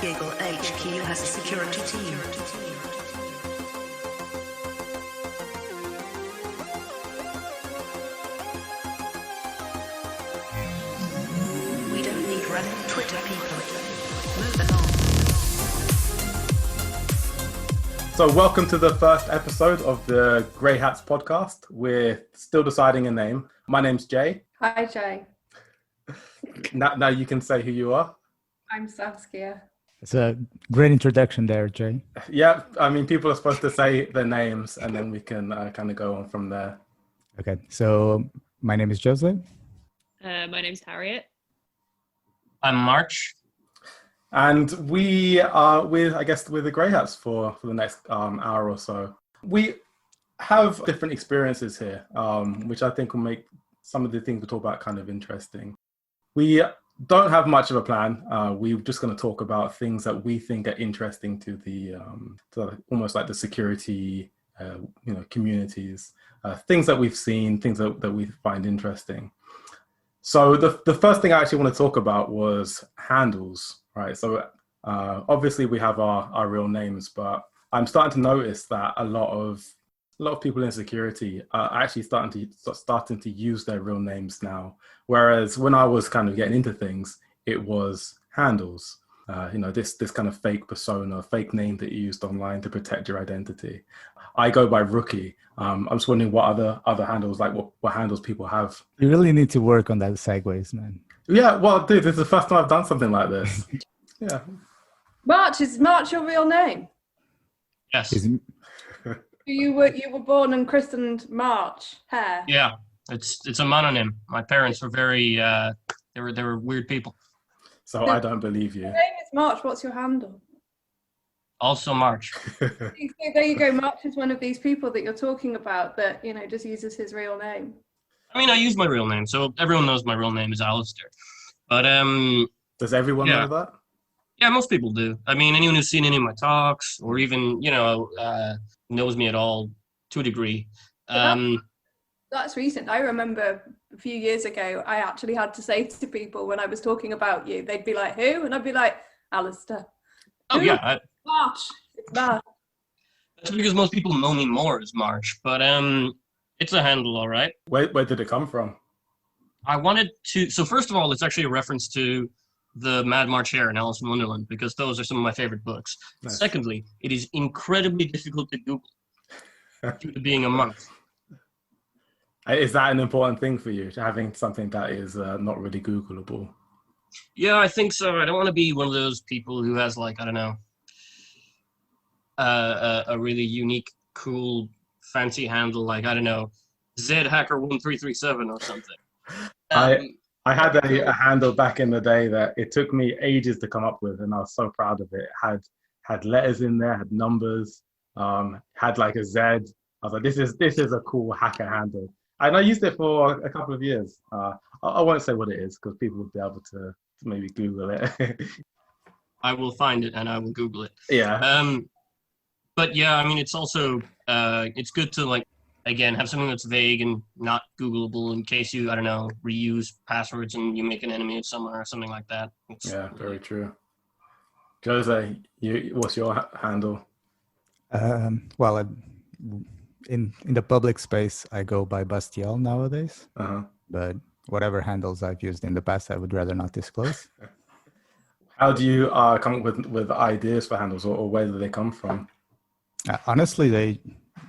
Giggle HQ has a security team. We don't need Reddit Twitter people. Moving on. So welcome to the first episode of the Grey Hats podcast. We're still deciding a name. My name's Jay. Hi, Jay. Now you can say who you are. I'm Saskia. It's a great introduction there, Jay. Yeah, I mean, people are supposed to say their names and then we can kind of go on from there. Okay, so my name is Jose. My name's Harriet. I'm March. And we are with the Grey Hats for the next hour or so. We have different experiences here, which I think will make some of the things we talk about kind of interesting. We don't have much of a plan. We're just going to talk about things that we think are interesting to the to almost like the security communities, things that we've seen, things that we find interesting. So the first thing I actually want to talk about was handles, right? So obviously we have our real names, but I'm starting to notice that a lot of people in security are actually starting to use their real names now. Whereas when I was kind of getting into things, it was handles. This kind of fake persona, fake name that you used online to protect your identity. I go by Rookie. I'm just wondering what other handles, like what handles people have. You really need to work on that segues, man. Yeah, well, dude, this is the first time I've done something like this. Yeah. March, is March your real name? Yes. You were born and christened March Hare. Yeah, it's a mononym. My parents were very they were weird people. So I don't believe you. Your name is March. What's your handle? Also March. So there you go. March is one of these people that you're talking about that just uses his real name. I mean, I use my real name, so everyone knows my real name is Alistair. But does everyone know that? Yeah, most people do. I mean, anyone who's seen any of my talks or even knows me at all to a degree. That's recent. I remember a few years ago, I actually had to say to people when I was talking about you, they'd be like, "Who?" And I'd be like, "Alistair." Oh, Who? yeah. March. It's March. That's because most people know me more as March, but it's a handle, all right. Where did it come from? I wanted to. So first of all, it's actually a reference to the Mad March Hare and Alice in Wonderland because those are some of my favorite books. Nice. Secondly, it is incredibly difficult to Google due to being a monk. Is that an important thing for you, having something that is not really Googleable? Yeah, I think so. I don't want to be one of those people who has a really unique, cool, fancy handle, ZHacker1337 or something. I had a handle back in the day that it took me ages to come up with, and I was so proud of it. It had letters in there, had numbers, had like a Z. I was like, this is a cool hacker handle. And I used it for a couple of years. I won't say what it is because people would be able to maybe Google it. I will find it and I will Google it. Yeah. But yeah, I mean, it's also, it's good to again, have something that's vague and not Googleable in case you, reuse passwords and you make an enemy of someone or something like that. Yeah, very true. Jose, what's your handle? Well, in the public space, I go by Bastiel nowadays. Uh-huh. But whatever handles I've used in the past, I would rather not disclose. How do you come up with ideas for handles, or where do they come from? Honestly,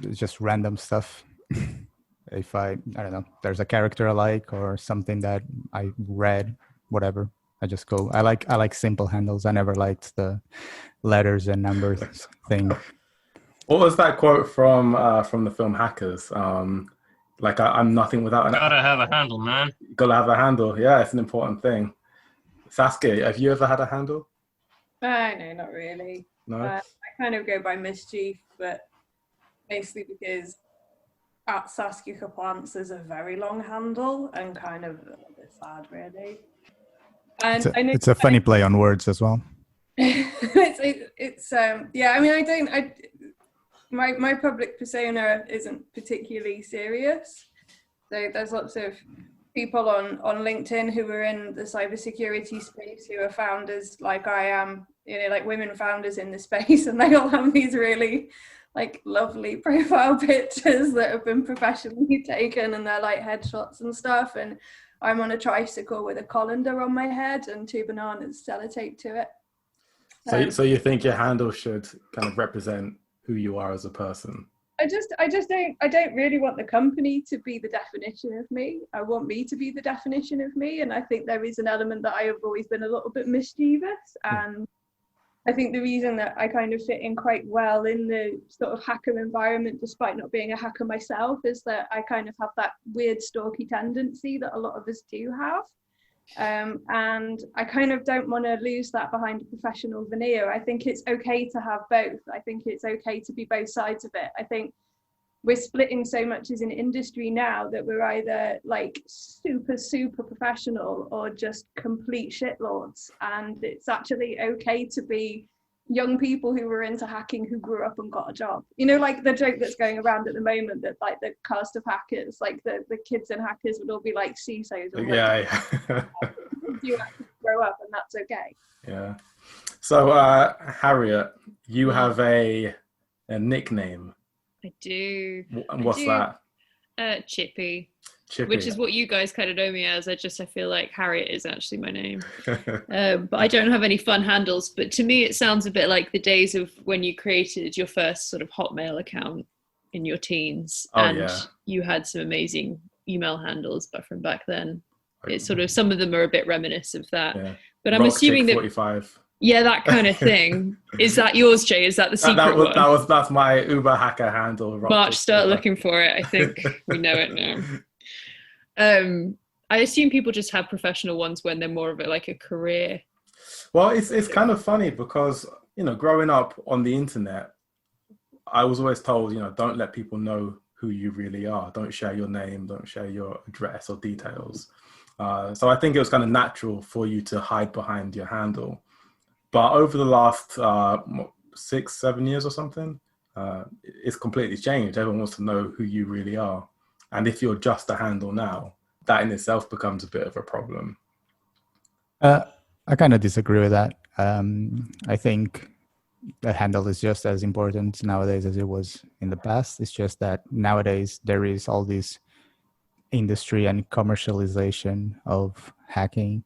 it's just random stuff. If I don't know, there's a character I like or something that I read, whatever, I just go. I like simple handles. I never liked the letters and numbers thing. What was that quote from the film Hackers? I'm nothing without an... Gotta have a handle, man. Gotta have a handle. Yeah, it's an important thing. Saskia, have you ever had a handle? No, not really. No? I kind of go by Mischief, but mostly because at Saskia Kaplantz is a very long handle and kind of a little bit sad, really. And it's a funny play on words as well. My public persona isn't particularly serious. So there's lots of people on LinkedIn who are in the cybersecurity space who are founders like I am like women founders in the space, and they all have these really like lovely profile pictures that have been professionally taken, and they're like headshots and stuff. And I'm on a tricycle with a colander on my head and 2 bananas sellotaped to it. So you think your handle should kind of represent who you are as a person? I don't really want the company to be the definition of me. I want me to be the definition of me. And I think there is an element that I have always been a little bit mischievous. And I think the reason that I kind of fit in quite well in the sort of hacker environment, despite not being a hacker myself, is that I kind of have that weird stalky tendency that a lot of us do have. And I kind of don't want to lose that behind a professional veneer. I think it's okay to have both. I think it's okay to be both sides of it. I think we're splitting so much as an industry now that we're either like super professional or just complete shitlords. And it's actually okay to be young people who were into hacking who grew up and got a job. You know, like the joke that's going around at the moment that like the cast of hackers, like the kids and hackers would all be like CISOs. Or Yeah. you actually grow up, and that's okay. Yeah. So Harriet, you have a nickname. I do. And what's that? Chippy. Chippy. Which is what you guys kind of know me as. I feel like Harriet is actually my name. But I don't have any fun handles. But to me, it sounds a bit like the days of when you created your first sort of Hotmail account in your teens. You had some amazing email handles, but from back then, it's sort of, some of them are a bit reminiscent of that. Yeah. But I'm assuming that 45. Yeah, that kind of thing. Is that yours, Jay? Is that the secret one? That's my Uber hacker handle. March, start looking for it. I think we know it now. I assume people just have professional ones when they're more of a career. Well, it's kind of funny because, you know, growing up on the internet, I was always told, you know, don't let people know who you really are. Don't share your name. Don't share your address or details. So I think it was kind of natural for you to hide behind your handle. But over the last 6-7 years or something, it's completely changed. Everyone wants to know who you really are. And if you're just a handle now, that in itself becomes a bit of a problem. I kind of disagree with that. I think the handle is just as important nowadays as it was in the past. It's just that nowadays there is all this industry and commercialization of hacking.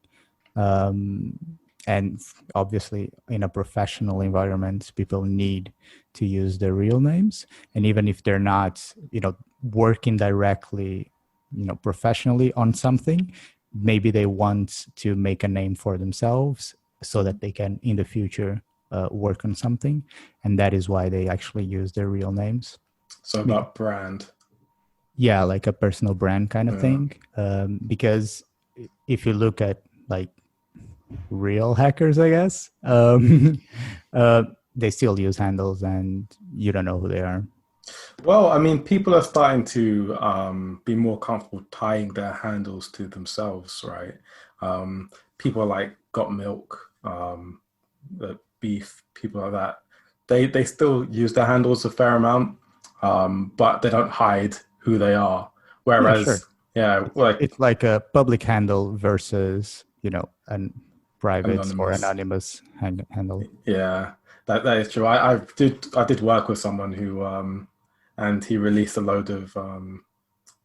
And obviously in a professional environment, people need to use their real names. And even if they're not, you know, working directly, you know, professionally on something, maybe they want to make a name for themselves so that they can in the future work on something. And that is why they actually use their real names. So about brand. Yeah, like a personal brand kind of thing. Because if you look at like real hackers, I guess, they still use handles and you don't know who they are. Well, I mean, people are starting to be more comfortable tying their handles to themselves, right? People like Got Milk, the Beef, people like that. They still use their handles a fair amount, but they don't hide who they are. Whereas, it's like a public handle versus, you know, a private or anonymous handle. Yeah, that is true. I did work with someone who and he released a load of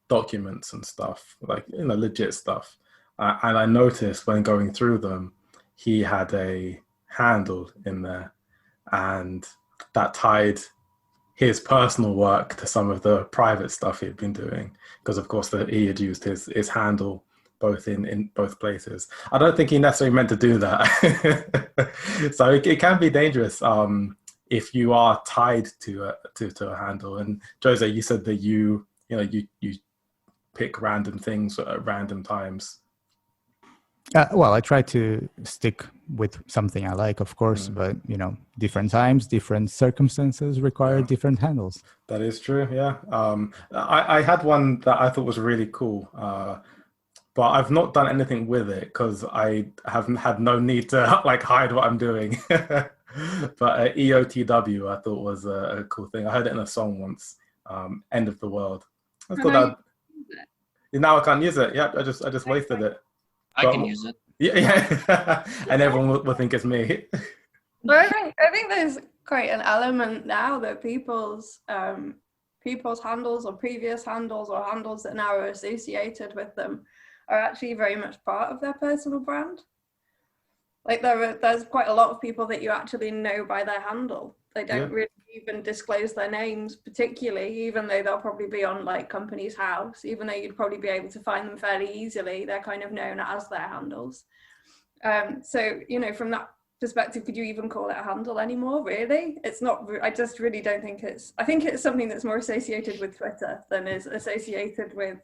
documents and stuff, like, you know, legit stuff. And I noticed when going through them, he had a handle in there, and that tied his personal work to some of the private stuff he'd been doing, because of course he had used his handle both in both places. I don't think he necessarily meant to do that. So it can be dangerous if you are tied to a handle. And Jose, you said that you pick random things at random times. Well, I try to stick with something I like, of course, but, you know, different times, different circumstances require different handles. That is true, yeah. I had one that I thought was really cool, but I've not done anything with it because I haven't had no need to like hide what I'm doing. But EOTW I thought was a cool thing. I heard it in a song once, End of the World. I thought now I can't use it. Yeah, I just wasted it. I can use it. Yeah. And everyone will think it's me. But I think there's quite an element now that people's handles or previous handles or handles that now are associated with them are actually very much part of their personal brand. Like there's quite a lot of people that you actually know by their handle. They don't really even disclose their names particularly, even though they'll probably be on like Companies House, even though you'd probably be able to find them fairly easily. They're kind of known as their handles. So, you know, from that perspective, could you even call it a handle anymore? Really? It's not. I just really don't think it's. I think it's something that's more associated with Twitter than is associated with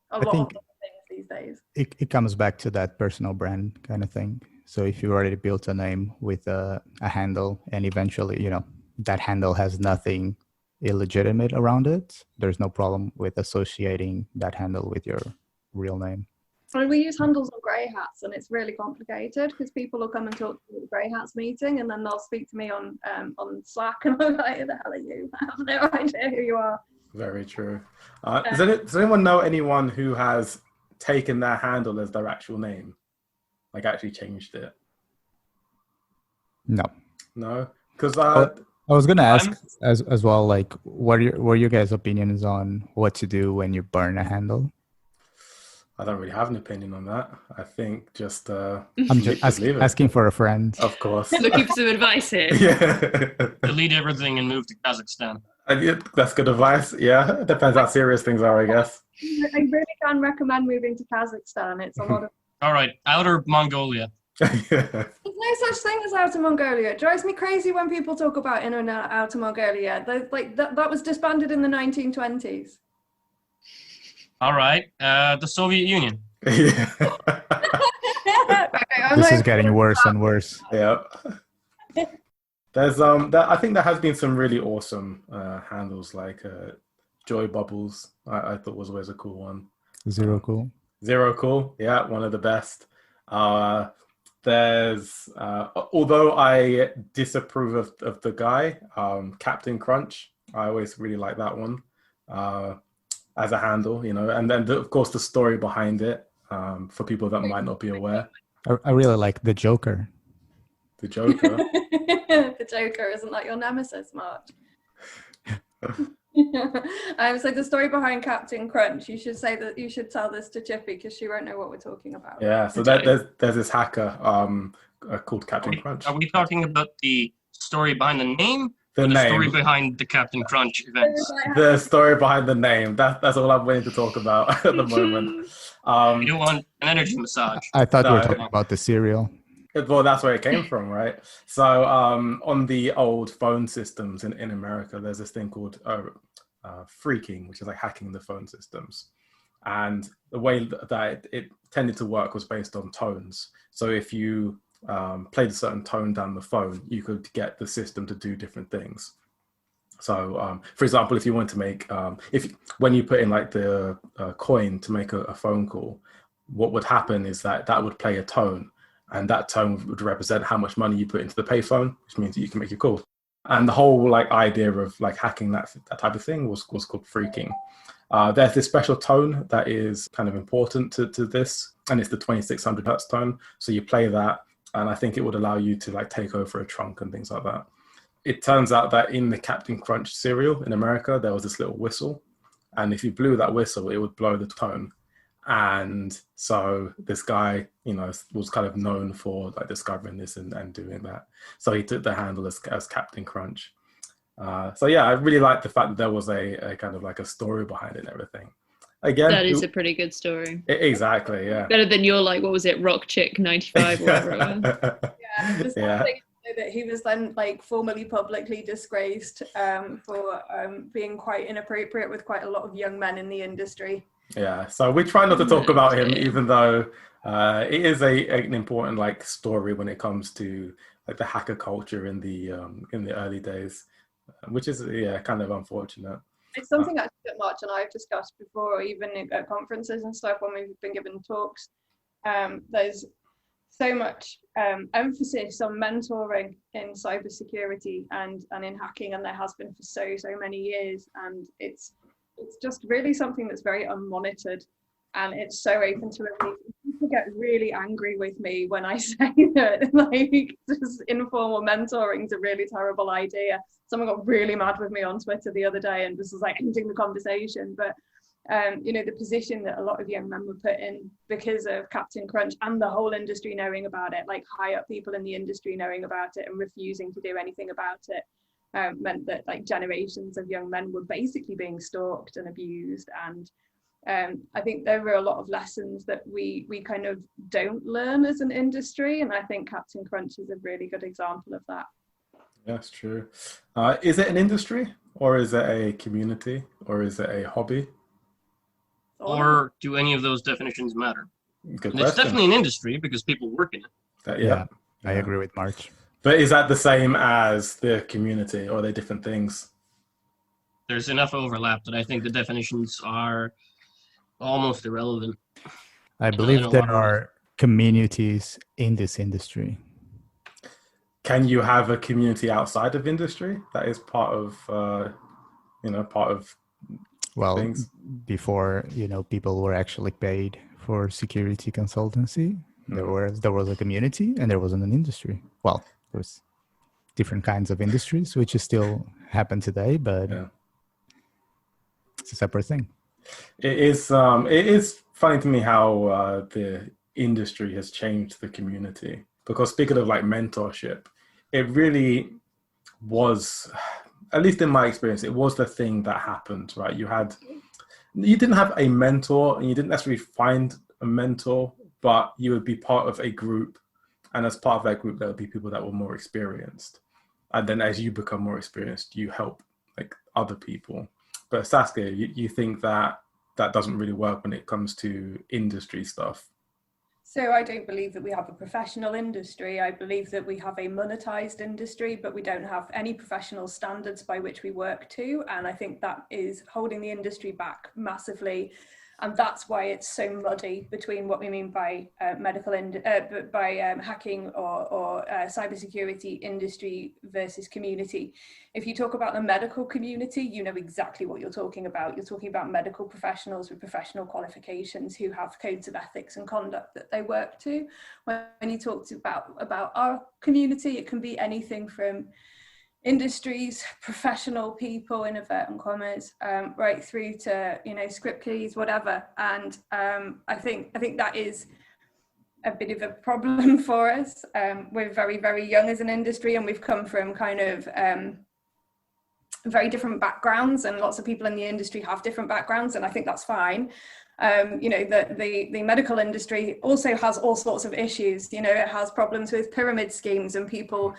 a lot of other things these days. It comes back to that personal brand kind of thing. So if you already built a name with a handle, and eventually, you know, that handle has nothing illegitimate around it, there's no problem with associating that handle with your real name. I mean, we use handles on Grey Hats, and it's really complicated because people will come and talk to me at the Grey Hats meeting, and then they'll speak to me on Slack, and I'm like, "Who the hell are you? I have no idea who you are." Very true. Does anyone know anyone who has taken their handle as their actual name, like actually changed it? No. No, because I was gonna ask as well, like, what are your guys' opinions on what to do when you burn a handle? I don't really have an opinion on that. I think just I'm just asking for a friend. Of course. Looking for some advice here. Yeah. Delete everything and move to Kazakhstan. That's good advice. Yeah, depends how serious things are, I guess. I really can recommend moving to Kazakhstan. It's a lot of. All right, Outer Mongolia. Yeah. There's no such thing as Outer Mongolia. It drives me crazy when people talk about Inner and Outer Mongolia. Like that was disbanded in the 1920s. All right, the Soviet Union. Yeah. This is getting worse and worse. Yeah. There's I think there has been some really awesome handles like Joy Bubbles. I thought was always a cool one. Zero Cool. Zero Cool, yeah, one of the best. There's although I disapprove of the guy, Captain Crunch. I always really like that one as a handle, you know, and then of course the story behind it for people that might not be aware. I really like the Joker. The Joker. The Joker, isn't that your nemesis, Mark? So the story behind Captain Crunch, you should tell this to Chippy because she won't know what we're talking about. Yeah, so there's this hacker called Captain Crunch. Are we talking about the story behind the name? The or the name. story behind the Captain Crunch events? The story behind the name. That's all I'm willing to talk about at the moment. You don't want an energy massage. I thought we were No. talking about the cereal. Well, that's where it came from, right? So on the old phone systems in America, there's this thing called phreaking, which is like hacking the phone systems. And the way that it tended to work was based on tones. So if you played a certain tone down the phone, you could get the system to do different things. So, for example, if you want to make, when you put in like the coin to make a phone call, what would happen is that would play a tone, and that tone would represent how much money you put into the payphone, which means that you can make your call. And the whole like idea of like hacking that type of thing was called phreaking. There's this special tone that is kind of important to this, and it's the 2600 hertz tone. So you play that, and I think it would allow you to like take over a trunk and things like that. It turns out that in the Captain Crunch cereal in America, there was this little whistle, and if you blew that whistle, it would blow the tone. And so this guy, you know, was kind of known for like discovering this and doing that. So he took the handle as Captain Crunch. So yeah, I really like the fact that there was a kind of like a story behind it and everything. Again, That is a pretty good story. Exactly, yeah. Better than your like, what was it, Rock Chick 95 or whatever it was. Yeah, the sad thing is that he was then like formally publicly disgraced for being quite inappropriate with quite a lot of young men in the industry. Yeah, so we try not to talk about him, even though it is an important like story when it comes to like the hacker culture in the early days, which is kind of unfortunate. It's something actually that March and I have discussed before, even at conferences and stuff when we've been given talks. There's so much emphasis on mentoring in cybersecurity and in hacking, and there has been for so many years, and it's just really something that's very unmonitored, and it's so open to everybody. people get really angry with me when I say that, like, just informal mentoring's a really terrible idea. Someone got really mad with me on Twitter the other day and just was like ending the conversation. But you know, the position that a lot of young men were put in because of Captain Crunch and the whole industry knowing about it, like high up people in the industry knowing about it and refusing to do anything about it, meant that like generations of young men were basically being stalked and abused. And I think there were a lot of lessons that we kind of don't learn as an industry, and I think Captain Crunch is a really good example of that. That's true. Is it an industry, or is it a community, or is it a hobby? Or do any of those definitions matter? Good And it's question. definitely an industry because people work in it. Yeah. I agree with March. But is that the same as the community, or are they different things? There's enough overlap that I think the definitions are almost irrelevant. I in believe a there lot of are communities in this industry. Can you have a community outside of industry that is part of, part of Well, things? before, people were actually paid for security consultancy, there was a community and there wasn't an industry. Well, there's different kinds of industries, which is still happen today, but it's a separate thing. It is funny to me how the industry has changed the community, because speaking of like mentorship, it really was, at least in my experience, it was the thing that happened, right? You didn't have a mentor and you didn't necessarily find a mentor, but you would be part of a group. And as part of that group, there would be people that were more experienced. And then as you become more experienced, you help like other people. But Saskia, you think that doesn't really work when it comes to industry stuff. So I don't believe that we have a professional industry. I believe that we have a monetized industry, but we don't have any professional standards by which we work to. And I think that is holding the industry back massively. And that's why it's so muddy between what we mean by hacking or cybersecurity industry versus community. If you talk about the medical community, you know exactly what you're talking about. You're talking about medical professionals with professional qualifications who have codes of ethics and conduct that they work to. When you talk about our community, it can be anything from industries, professional people in inverted commas, right through to script keys, whatever. And I think that is a bit of a problem for us. We're very, very young as an industry, and we've come from kind of very different backgrounds, and lots of people in the industry have different backgrounds, and I think that's fine. The medical industry also has all sorts of issues. It has problems with pyramid schemes and people.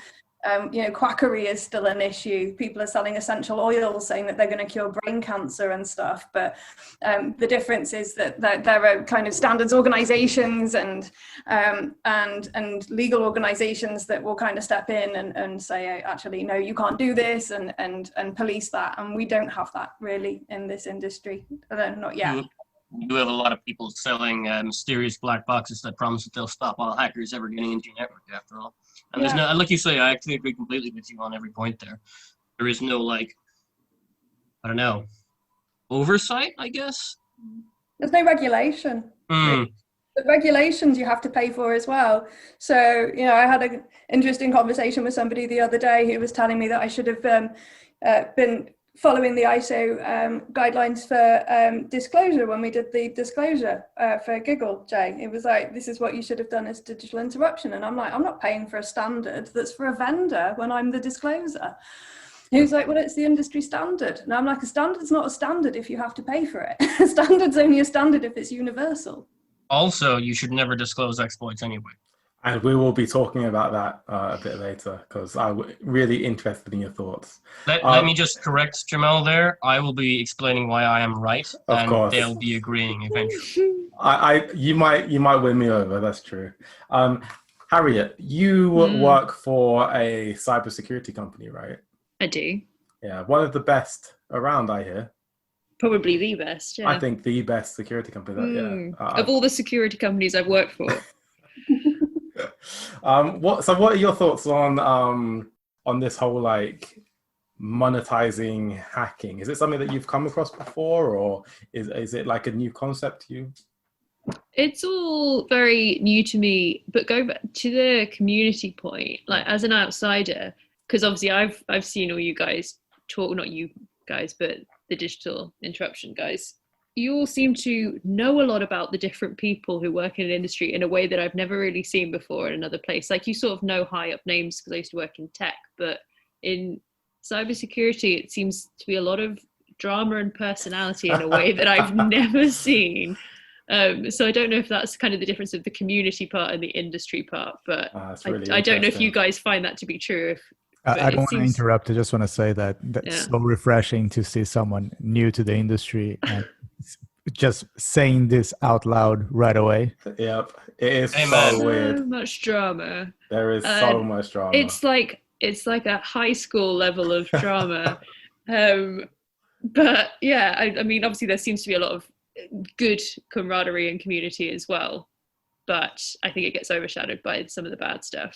Quackery is still an issue. People are selling essential oils saying that they're going to cure brain cancer and stuff. But the difference is that there are kind of standards organizations and legal organizations that will kind of step in and say, actually, no, you can't do this and police that. And we don't have that really in this industry. Not yet. You do have a lot of people selling mysterious black boxes that promise that they'll stop all hackers ever getting into your network, after all. And there's no, like you say, I actually agree completely with you on every point there. There is no, oversight, I guess? There's no regulation. The regulations you have to pay for as well. So, I had an interesting conversation with somebody the other day who was telling me that I should have been following the ISO guidelines for disclosure when we did the disclosure for Giggle, Jay. It was like, this is what you should have done as digital interruption. And I'm like, I'm not paying for a standard that's for a vendor when I'm the discloser. He was like, well, it's the industry standard. And I'm like, a standard's not a standard if you have to pay for it. A standard's only a standard if it's universal. Also, you should never disclose exploits anyway. And we will be talking about that a bit later, because I'm really interested in your thoughts. Let me just correct Jamel there. I will be explaining why I am right, Of course. They'll be agreeing eventually. You might win me over. That's true. Harriet, you work for a cybersecurity company, right? I do. Yeah, one of the best around, I hear. Probably the best, yeah. I think the best security company. Of all the security companies I've worked for. What are your thoughts on this whole monetizing hacking? Is it something that you've come across before, or is it like a new concept to you? It's all very new to me, but go back to the community point, like as an outsider, because obviously I've seen all you guys talk, not you guys, but the Digital Interruption guys. You all seem to know a lot about the different people who work in an industry in a way that I've never really seen before in another place. Like you sort of know high up names because I used to work in tech, but in cybersecurity, it seems to be a lot of drama and personality in a way that I've never seen. So I don't know if that's kind of the difference of the community part and the industry part, but really I don't know if you guys find that to be true. I don't want to interrupt. I just want to say that that's so refreshing to see someone new to the industry and just saying this out loud right away. Yep, it is so weird. So much drama. There is so much drama. It's like a high school level of drama. But yeah, I mean, obviously there seems to be a lot of good camaraderie and community as well, but I think it gets overshadowed by some of the bad stuff.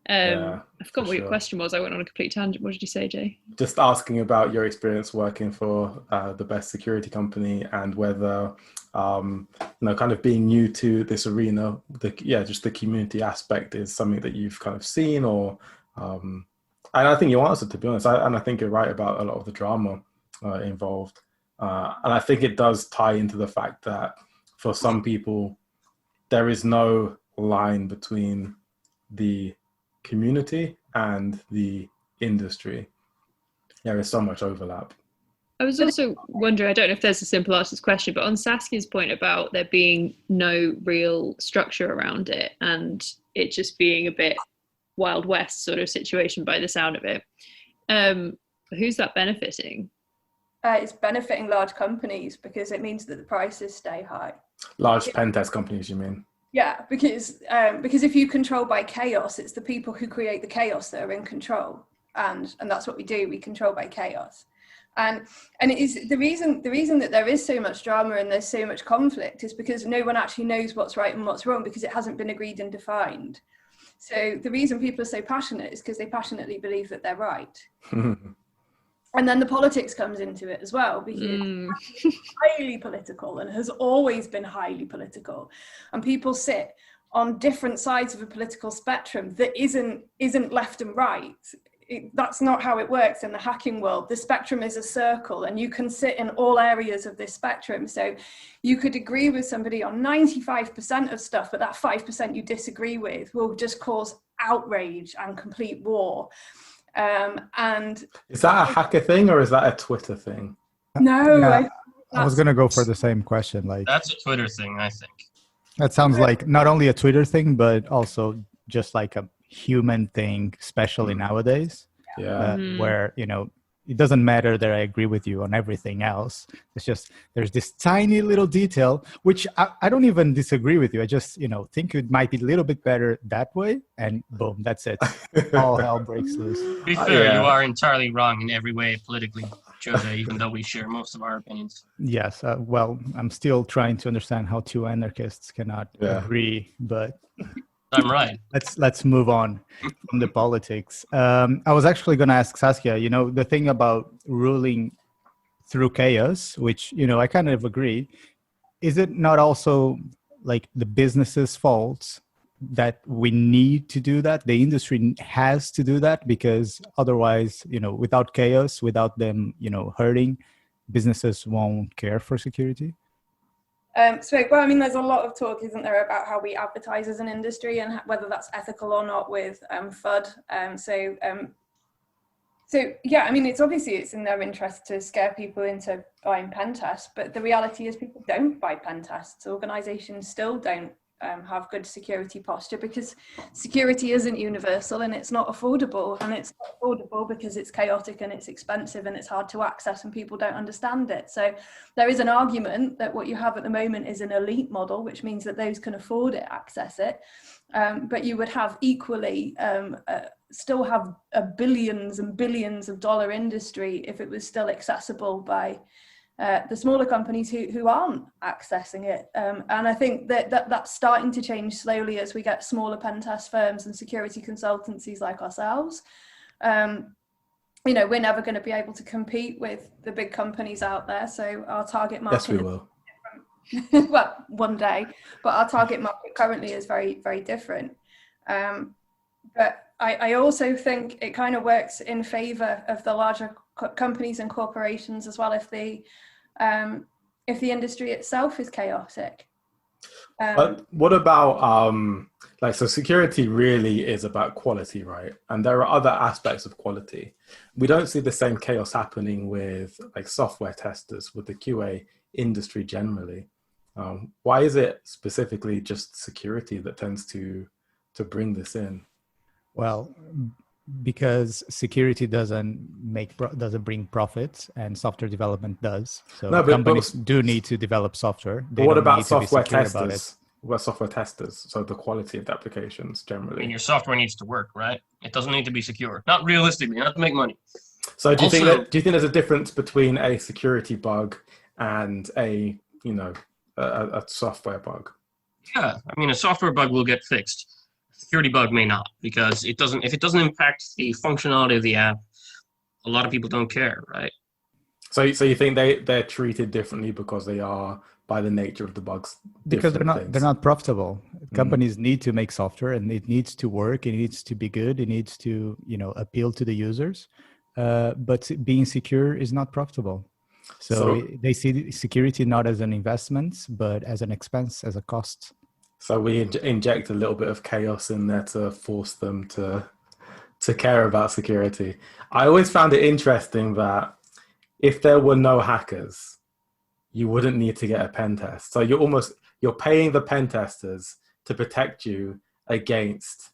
I've forgotten what your question was. I went on a complete tangent. What did you say, Jay? Just asking about your experience working for the best security company and whether, kind of being new to this arena, just the community aspect is something that you've kind of seen or, and I think you answered, to be honest, and I think you're right about a lot of the drama involved. And I think it does tie into the fact that for some people, there is no line between the community and the industry. There is so much overlap. I was also wondering, I don't know if there's a simple answer to this question, but on Saskia's point about there being no real structure around it and it just being a bit Wild West sort of situation by the sound of it, who's that benefiting? It's benefiting large companies because it means that the prices stay high. Large pen test companies, you mean? Yeah, because if you control by chaos, it's the people who create the chaos that are in control, and that's what we do. We control by chaos, and it is the reason that there is so much drama and there's so much conflict is because no one actually knows what's right and what's wrong because it hasn't been agreed and defined. So the reason people are so passionate is because they passionately believe that they're right. And then the politics comes into it as well, because it's highly political and has always been highly political. And people sit on different sides of a political spectrum that isn't left and right. That's not how it works in the hacking world. The spectrum is a circle and you can sit in all areas of this spectrum. So you could agree with somebody on 95% of stuff, but that 5% you disagree with will just cause outrage and complete war. And is that a hacker thing or is that a Twitter thing? No, yeah, I was gonna go for the same question. Like that's a Twitter thing, I think. That sounds like not only a Twitter thing, but also just like a human thing, especially nowadays. Yeah, where it doesn't matter that I agree with you on everything else. It's just there's this tiny little detail which I don't even disagree with you. I just think it might be a little bit better that way, and boom, that's it. All hell breaks loose. To be fair, you are entirely wrong in every way politically, Jose, even though we share most of our opinions. Yes, well, I'm still trying to understand how two anarchists cannot agree, but I'm right. Let's move on from the politics. I was actually going to ask Saskia, the thing about ruling through chaos, which, I kind of agree. Is it not also like the business's fault that we need to do that? The industry has to do that because otherwise, without chaos, without them, hurting, businesses won't care for security? There's a lot of talk, isn't there, about how we advertise as an industry and whether that's ethical or not with FUD. It's in their interest to scare people into buying pen tests, but the reality is people don't buy pen tests. Organizations still don't have good security posture because security isn't universal and it's not affordable, and it's not affordable because it's chaotic and it's expensive and it's hard to access and people don't understand it. So there is an argument that what you have at the moment is an elite model, which means that those can afford it access it, but you would have equally still have a billions and billions of dollar industry if it was still accessible by the smaller companies who aren't accessing it. And I think that's starting to change slowly as we get smaller pen test firms and security consultancies like ourselves. We're never going to be able to compete with the big companies out there. So our target market yes, we will. well, one day, but our target market currently is very, very different. But I also think it kind of works in favor of the larger companies and corporations as well if the industry itself is chaotic. But what about so security really is about quality, right? And there are other aspects of quality. We don't see the same chaos happening with like software testers, with the QA industry generally. Why is it specifically just security that tends to bring this in? Well, because security doesn't bring profits, and software development does. So No, companies do need to develop software. But what about software testers? What about software testers? So the quality of the applications I generally. mean, your software needs to work, right? It doesn't need to be secure. Not realistically, not to make money. So do you think Also- there's a difference between a security bug and a software bug? Yeah, I mean, a software bug will get fixed. A security bug may not, because it doesn't. If it doesn't impact the functionality of the app, a lot of people don't care, right? So you think they're treated differently because they are, by the nature of the bugs, Because different they're things? not profitable. Companies need to make software, and it needs to work. It needs to be good. It needs to appeal to the users. But being secure is not profitable. So they see security not as an investment, but as an expense, as a cost. So we inject a little bit of chaos in there to force them to care about security. I always found it interesting that if there were no hackers, you wouldn't need to get a pen test. So you're paying the pen testers to protect you against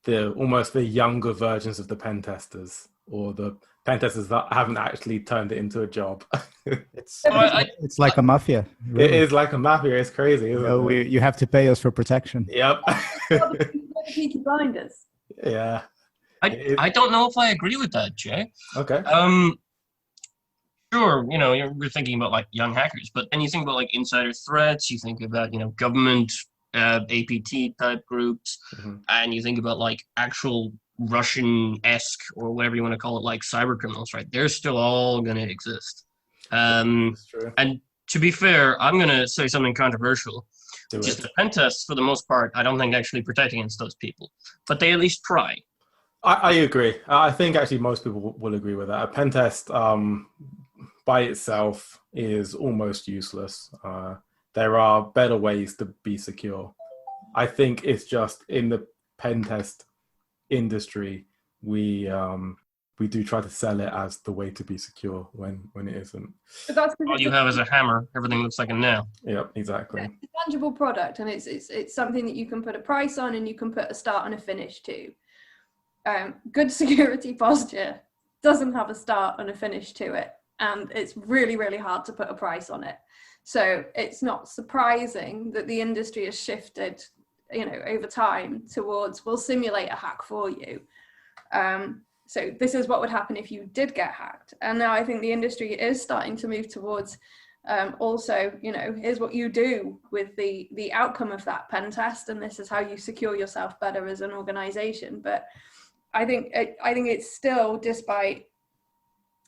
the younger versions of the pen testers, or the pen testers that haven't actually turned it into a job. It's like a mafia. It Really. is like a mafia. It's crazy, isn't it? You have to pay us for protection. Yep. Peaky Blinders. Yeah. I don't know if I agree with that, Jay. Okay. Sure, you're thinking about like young hackers, but then you think about like insider threats, you think about, government APT type groups, and you think about like actual Russian-esque, or whatever you want to call it, like cyber criminals, right? They're still all going to exist. That's true. And to be fair, I'm going to say something controversial. Just the pen tests, for the most part, I don't think actually protect against those people, but they at least try. I agree. I think actually most people will agree with that. A pen test by itself is almost useless. There are better ways to be secure. I think it's just in the pen test industry, we do try to sell it as the way to be secure when it isn't. But that's All you have is a hammer. Everything looks like a nail. Yep, exactly. It's a tangible product, and it's something that you can put a price on, and you can put a start and a finish to. Good security posture doesn't have a start and a finish to it, and it's really, really hard to put a price on it. So it's not surprising that the industry has shifted, over time towards, we'll simulate a hack for you. So this is what would happen if you did get hacked. And now I think the industry is starting to move towards also, here's what you do with the outcome of that pen test, and this is how you secure yourself better as an organization. But I think it's still, despite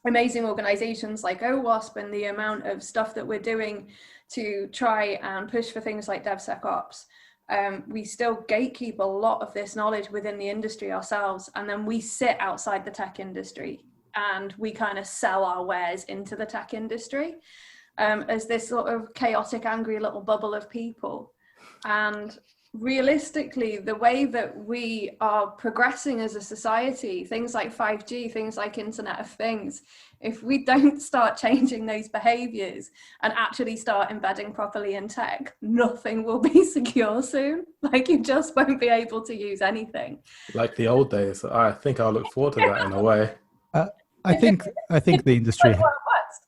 amazing organizations like OWASP and the amount of stuff that we're doing to try and push for things like DevSecOps, we still gatekeep a lot of this knowledge within the industry ourselves, and then we sit outside the tech industry and we kind of sell our wares into the tech industry as this sort of chaotic, angry little bubble of people. And realistically, the way that we are progressing as a society, things like 5G, things like Internet of Things, if we don't start changing those behaviors and actually start embedding properly in tech, nothing will be secure soon. Like, you just won't be able to use anything. Like the old days. I think I'll look forward to that in a way. I think the industry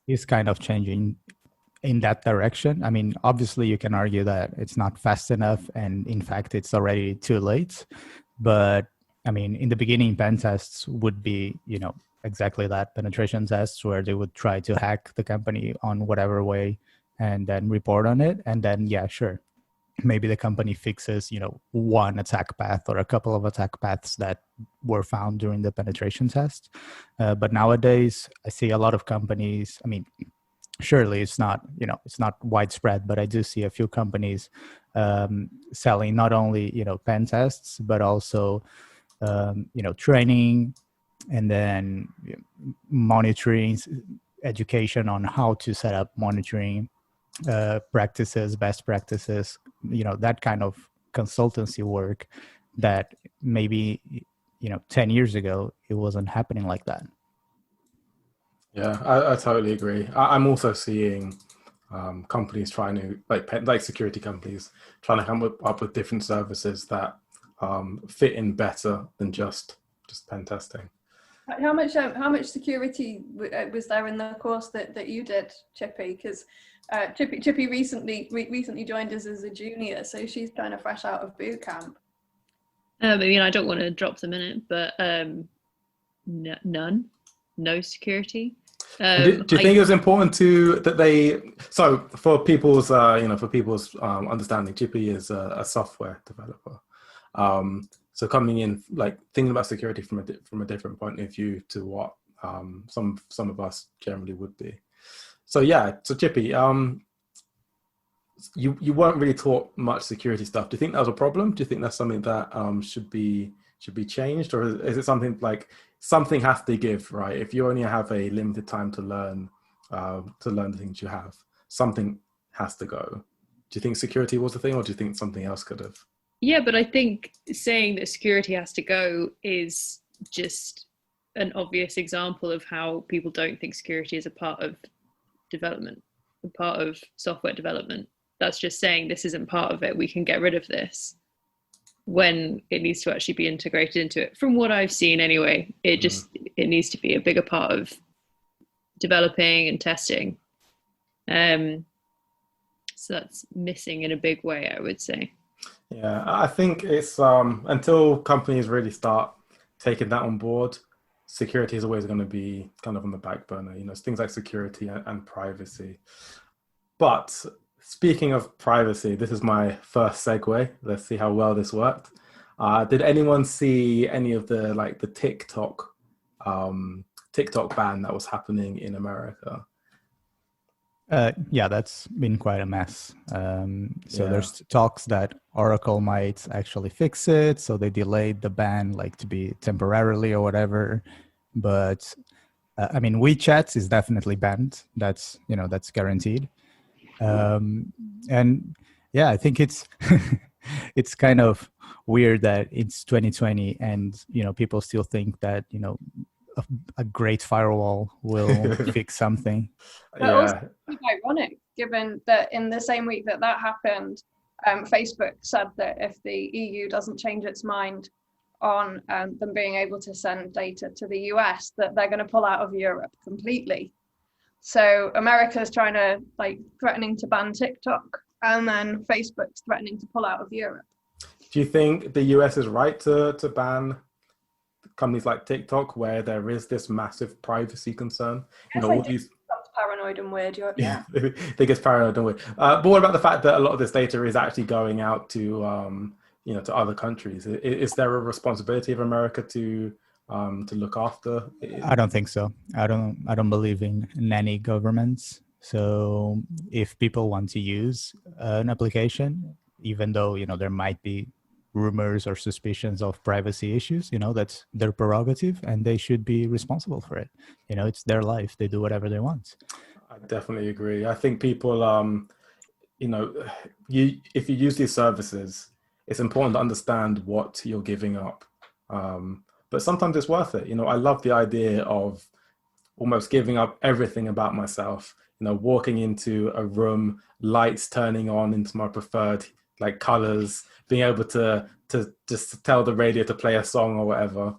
is kind of changing in that direction. I mean, obviously you can argue that it's not fast enough, and in fact it's already too late. But I mean, in the beginning, pen tests would be, exactly that, penetration tests, where they would try to hack the company on whatever way and then report on it. And then, yeah, sure, maybe the company fixes, one attack path or a couple of attack paths that were found during the penetration test. But nowadays I see a lot of companies, I mean, surely it's not, it's not widespread, but I do see a few companies selling not only, pen tests, but also, training, and then monitoring, education on how to set up monitoring practices, best practices, that kind of consultancy work that maybe, 10 years ago, it wasn't happening like that. Yeah, I totally agree. I'm also seeing companies trying to, like security companies, trying to come up with different services that fit in better than just pen testing. How much security was there in the course that you did, Chippy? Because Chippy recently joined us as a junior, so she's kind of fresh out of boot camp. I mean, I don't want to drop them in it, but no security. Do you think it was important for people's understanding, Chippy is a software developer. So coming in, like thinking about security from a different point of view to what some of us generally would be. So yeah, so Chippy, you weren't really taught much security stuff. Do you think that was a problem? Do you think that's something that should be changed, or is it something like something has to give, right? If you only have a limited time to learn the things you have, something has to go. Do you think security was the thing, or do you think something else could have? Yeah, but I think saying that security has to go is just an obvious example of how people don't think security is a part of development, a part of software development. That's just saying this isn't part of it. We can get rid of this, when it needs to actually be integrated into it. From what I've seen anyway, it needs to be a bigger part of developing and testing. So that's missing in a big way, I would say. Yeah, I think it's until companies really start taking that on board, security is always going to be kind of on the back burner. It's things like security and privacy. But speaking of privacy, this is my first segue. Let's see how well this worked. Did anyone see any of the TikTok ban that was happening in America? Yeah, that's been quite a mess. There's talks that Oracle might actually fix it, so they delayed the ban to be temporarily or whatever. But I mean, WeChat is definitely banned. That's guaranteed. And yeah, I think it's it's kind of weird that it's 2020 and people still think that a great firewall will fix something. But also, it's ironic, given that in the same week that happened, Facebook said that if the EU doesn't change its mind on them being able to send data to the US, that they're going to pull out of Europe completely. So America's trying to threatening to ban TikTok, and then Facebook's threatening to pull out of Europe. Do you think the US is right to ban companies like TikTok, where there is this massive privacy concern? All these paranoid and weird. Yeah. I think it's paranoid and weird. But what about the fact that a lot of this data is actually going out to to other countries? Is there a responsibility of America to look after? I don't think so. I don't believe in nanny governments. So if people want to use an application, even though there might be rumors or suspicions of privacy issues, that's their prerogative, and they should be responsible for it. It's their life. They do whatever they want. I definitely agree. I think people, if you use these services, it's important to understand what you're giving up. But sometimes it's worth it. I love the idea of almost giving up everything about myself, walking into a room, lights turning on into my preferred colors, being able to just tell the radio to play a song or whatever.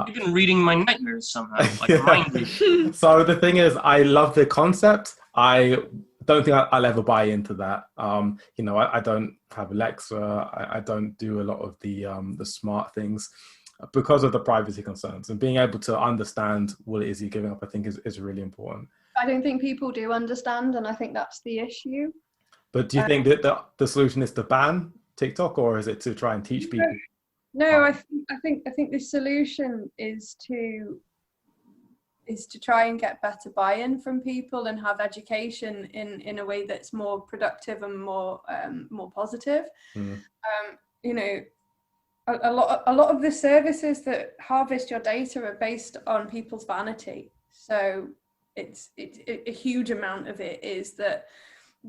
Even reading my nightmares somehow, mind reading. So the thing is, I love the concept. I don't think I'll ever buy into that. I don't have Alexa. I don't do a lot of the smart things because of the privacy concerns, and being able to understand what it is you're giving up, I think is really important. I don't think people do understand, and I think that's the issue. But do you think that the solution is to ban TikTok, or is it to try and teach people? No, I think the solution is to is to try and get better buy-in from people and have education in a way that's more productive and more positive. You know, a lot of the services that harvest your data are based on people's vanity. So it's a huge amount of it is that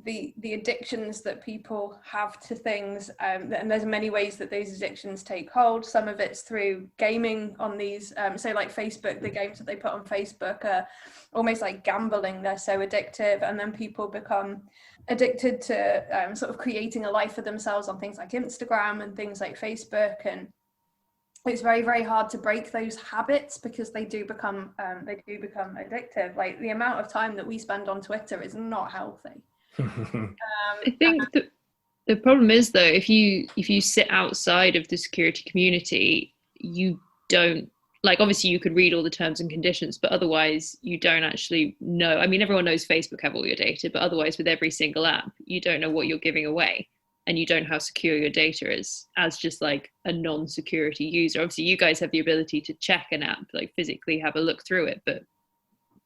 the addictions that people have to things, and there's many ways that those addictions take hold. Some of it's through gaming on these, so like Facebook, the games that they put on Facebook are almost like gambling. They're so addictive, and then people become addicted to sort of creating a life for themselves on things like Instagram and things like Facebook, and it's very, very hard to break those habits because they do become addictive. Like the amount of time that we spend on Twitter is not healthy. I think the problem is though, if you sit outside of the security community, you don't, like, obviously you could read all the terms and conditions, but otherwise you don't actually know. I mean, everyone knows Facebook have all your data, but otherwise with every single app, you don't know what you're giving away, and you don't know how secure your data is as just like a non-security user. Obviously you guys have the ability to check an app, like physically have a look through it, but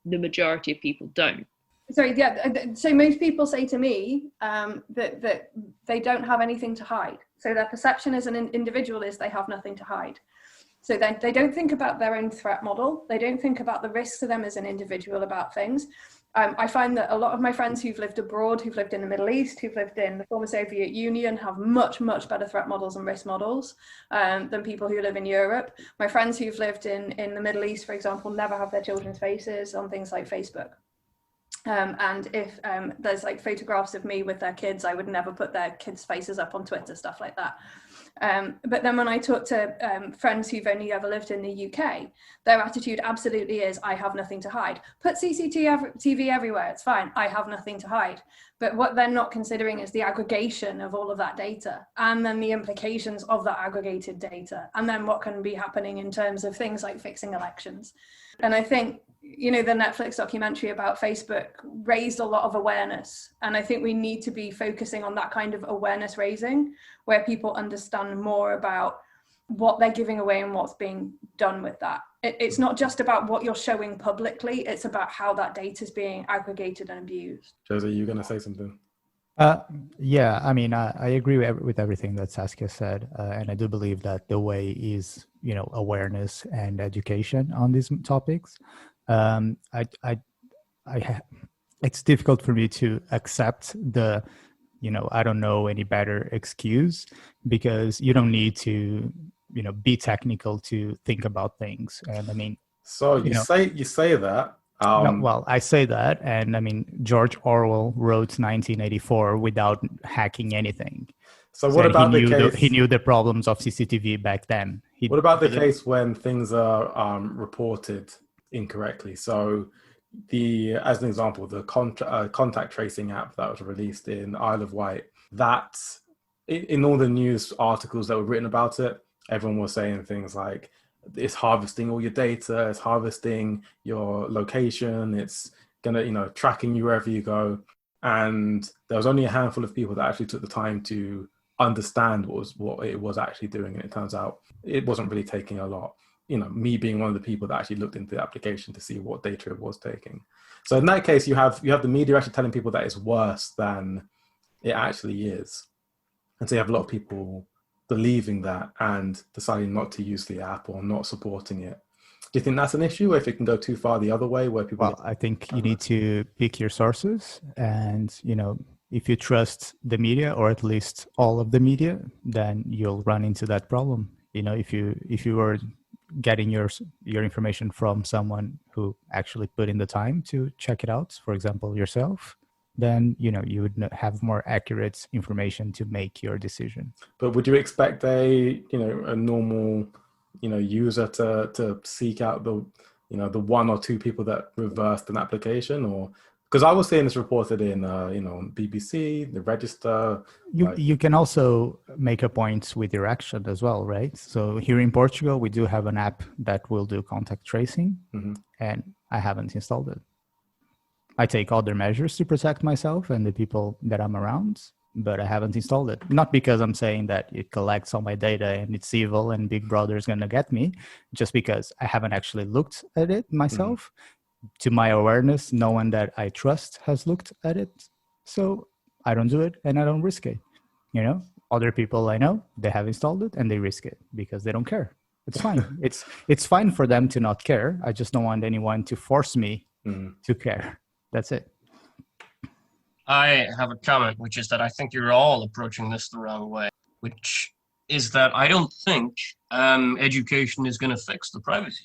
the majority of people don't. Sorry, yeah. So most people say to me that they don't have anything to hide. So their perception as an individual is they have nothing to hide. So then they don't think about their own threat model. They don't think about the risks to them as an individual about things. I find that a lot of my friends who've lived abroad, who've lived in the Middle East, who've lived in the former Soviet Union, have much, much better threat models and risk models than people who live in Europe. My friends who've lived in the Middle East, for example, never have their children's faces on things like Facebook. And if there's like photographs of me with their kids, I would never put their kids' faces up on Twitter, stuff like that. But then when I talk to friends who've only ever lived in the UK, their attitude absolutely is, I have nothing to hide. Put CCTV everywhere, it's fine, I have nothing to hide. But what they're not considering is the aggregation of all of that data, and then the implications of that aggregated data, and then what can be happening in terms of things like fixing elections. And I think, you know, the Netflix documentary about Facebook raised a lot of awareness. And I think we need to be focusing on that kind of awareness raising, where people understand more about what they're giving away and what's being done with that. It's not just about what you're showing publicly, it's about how that data is being aggregated and abused. Josie, are you going to say something? Yeah, I mean, I agree with everything that Saskia said, and I do believe that the way is, you know, awareness and education on these topics. It's difficult for me to accept the, you know, I don't know any better excuse, because you don't need to, you know, be technical to think about things. And I mean, so you say that. No, well, I say that, and I mean, George Orwell wrote 1984 without hacking anything. So what about the case? He knew the problems of CCTV back then. What about the case when things are reported incorrectly? So as an example, the contact tracing app that was released in Isle of Wight, that in all the news articles that were written about it, everyone was saying things like, it's harvesting all your data, it's harvesting your location, it's gonna, you know, tracking you wherever you go. And there was only a handful of people that actually took the time to understand what it was actually doing, and it turns out it wasn't really taking a lot. You know, me being one of the people that actually looked into the application to see what data it was taking. So in that case, you have the media actually telling people that it's worse than it actually is, and so you have a lot of people believing that and deciding not to use the app or not supporting it. Do you think that's an issue, if it can go too far the other way, where people? Well, I think you need to pick your sources, and, you know, if you trust the media, or at least all of the media, then you'll run into that problem. You know, if you were getting your information from someone who actually put in the time to check it out, for example, yourself, then, you know, you would have more accurate information to make your decision. But would you expect a normal, you know, user to seek out the one or two people that reversed an application? Or because I was seeing this reported in BBC, the Register. You can also make a point with your action as well, right? So here in Portugal, we do have an app that will do contact tracing, and I haven't installed it. I take other measures to protect myself and the people that I'm around, but I haven't installed it. Not because I'm saying that it collects all my data and it's evil and Big Brother is going to get me, just because I haven't actually looked at it myself. to my awareness, no one that I trust has looked at it. So I don't do it and I don't risk it. You know, other people I know, they have installed it and they risk it because they don't care. It's fine. It's fine for them to not care. I just don't want anyone to force me to care. That's it. I have a comment, which is that I think you're all approaching this the wrong way, which is that I don't think education is going to fix the privacy.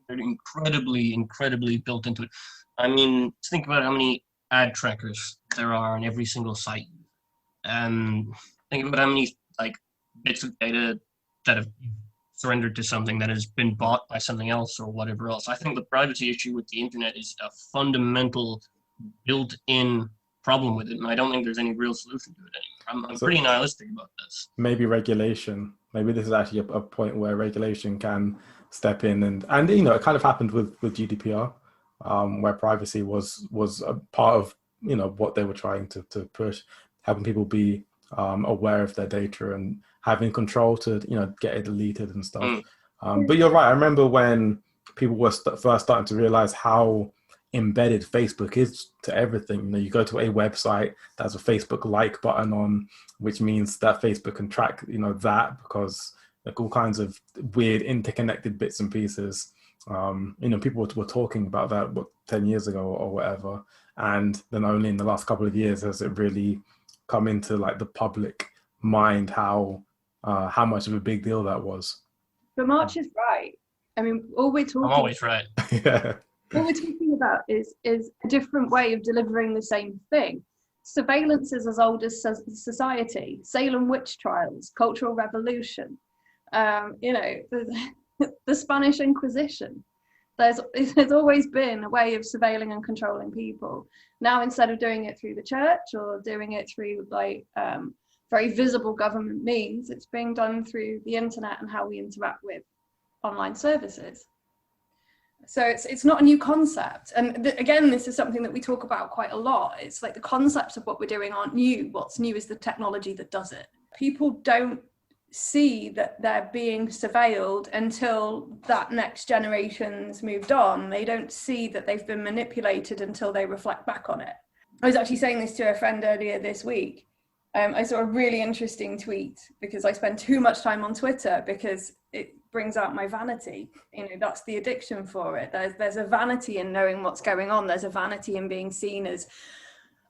They're incredibly built into it. I mean, think about how many ad trackers there are on every single site. Think about how many like bits of data that have surrendered to something that has been bought by something else or whatever else. I think the privacy issue with the internet is a fundamental built-in problem with it, and I don't think there's any real solution to it anymore. I'm pretty nihilistic about this. Maybe regulation. Maybe this is actually a point where regulation can step in, and you know, it kind of happened with GDPR, where privacy was a part of, you know, what they were trying to push, having people be aware of their data and having control to, you know, get it deleted and stuff. But you're right. I remember when people were first starting to realize how embedded Facebook is to everything. You know, you go to a website, there's a Facebook like button on, which means that Facebook can track, you know, that, because like all kinds of weird interconnected bits and pieces. You know, people were talking about that 10 years ago or whatever, and then only in the last couple of years has it really come into like the public mind how much of a big deal that was. But March is right. I mean, all we're talking. I'm always right. Yeah. What we're talking about is a different way of delivering the same thing. Surveillance is as old as society. Salem witch trials, Cultural Revolution, you know, the Spanish Inquisition. There's always been a way of surveilling and controlling people. Now, instead of doing it through the church or doing it through like very visible government means, it's being done through the internet and how we interact with online services. So it's not a new concept. And again, this is something that we talk about quite a lot. It's like the concepts of what we're doing aren't new. What's new is the technology that does it. People don't see that they're being surveilled until that next generation's moved on. They don't see that they've been manipulated until they reflect back on it. I was actually saying this to a friend earlier this week. I saw a really interesting tweet because I spend too much time on Twitter because it brings out my vanity. You know, that's the addiction for it. There's a vanity in knowing what's going on. There's a vanity in being seen as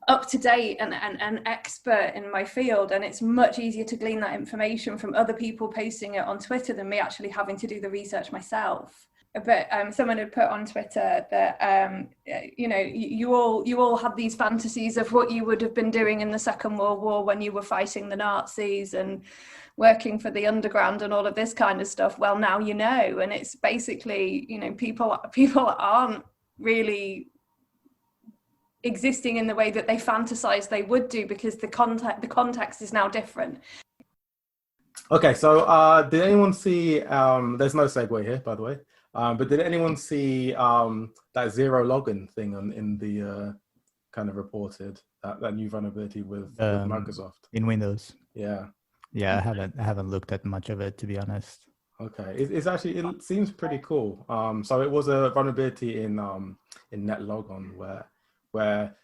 up to date and an expert in my field. And it's much easier to glean that information from other people posting it on Twitter than me actually having to do the research myself. But someone had put on Twitter that, you know, you all had these fantasies of what you would have been doing in the Second World War when you were fighting the Nazis and working for the underground and all of this kind of stuff. Well, now you know. And it's basically, you know, people aren't really existing in the way that they fantasize they would do because the context is now different. Okay, so did anyone see, there's no segue here, by the way, but did anyone see that zero login thing in the kind of reported, that new vulnerability with Microsoft? In Windows. Yeah. Yeah, I haven't looked at much of it, to be honest. Okay, it's actually, it seems pretty cool. So it was a vulnerability in NetLogon where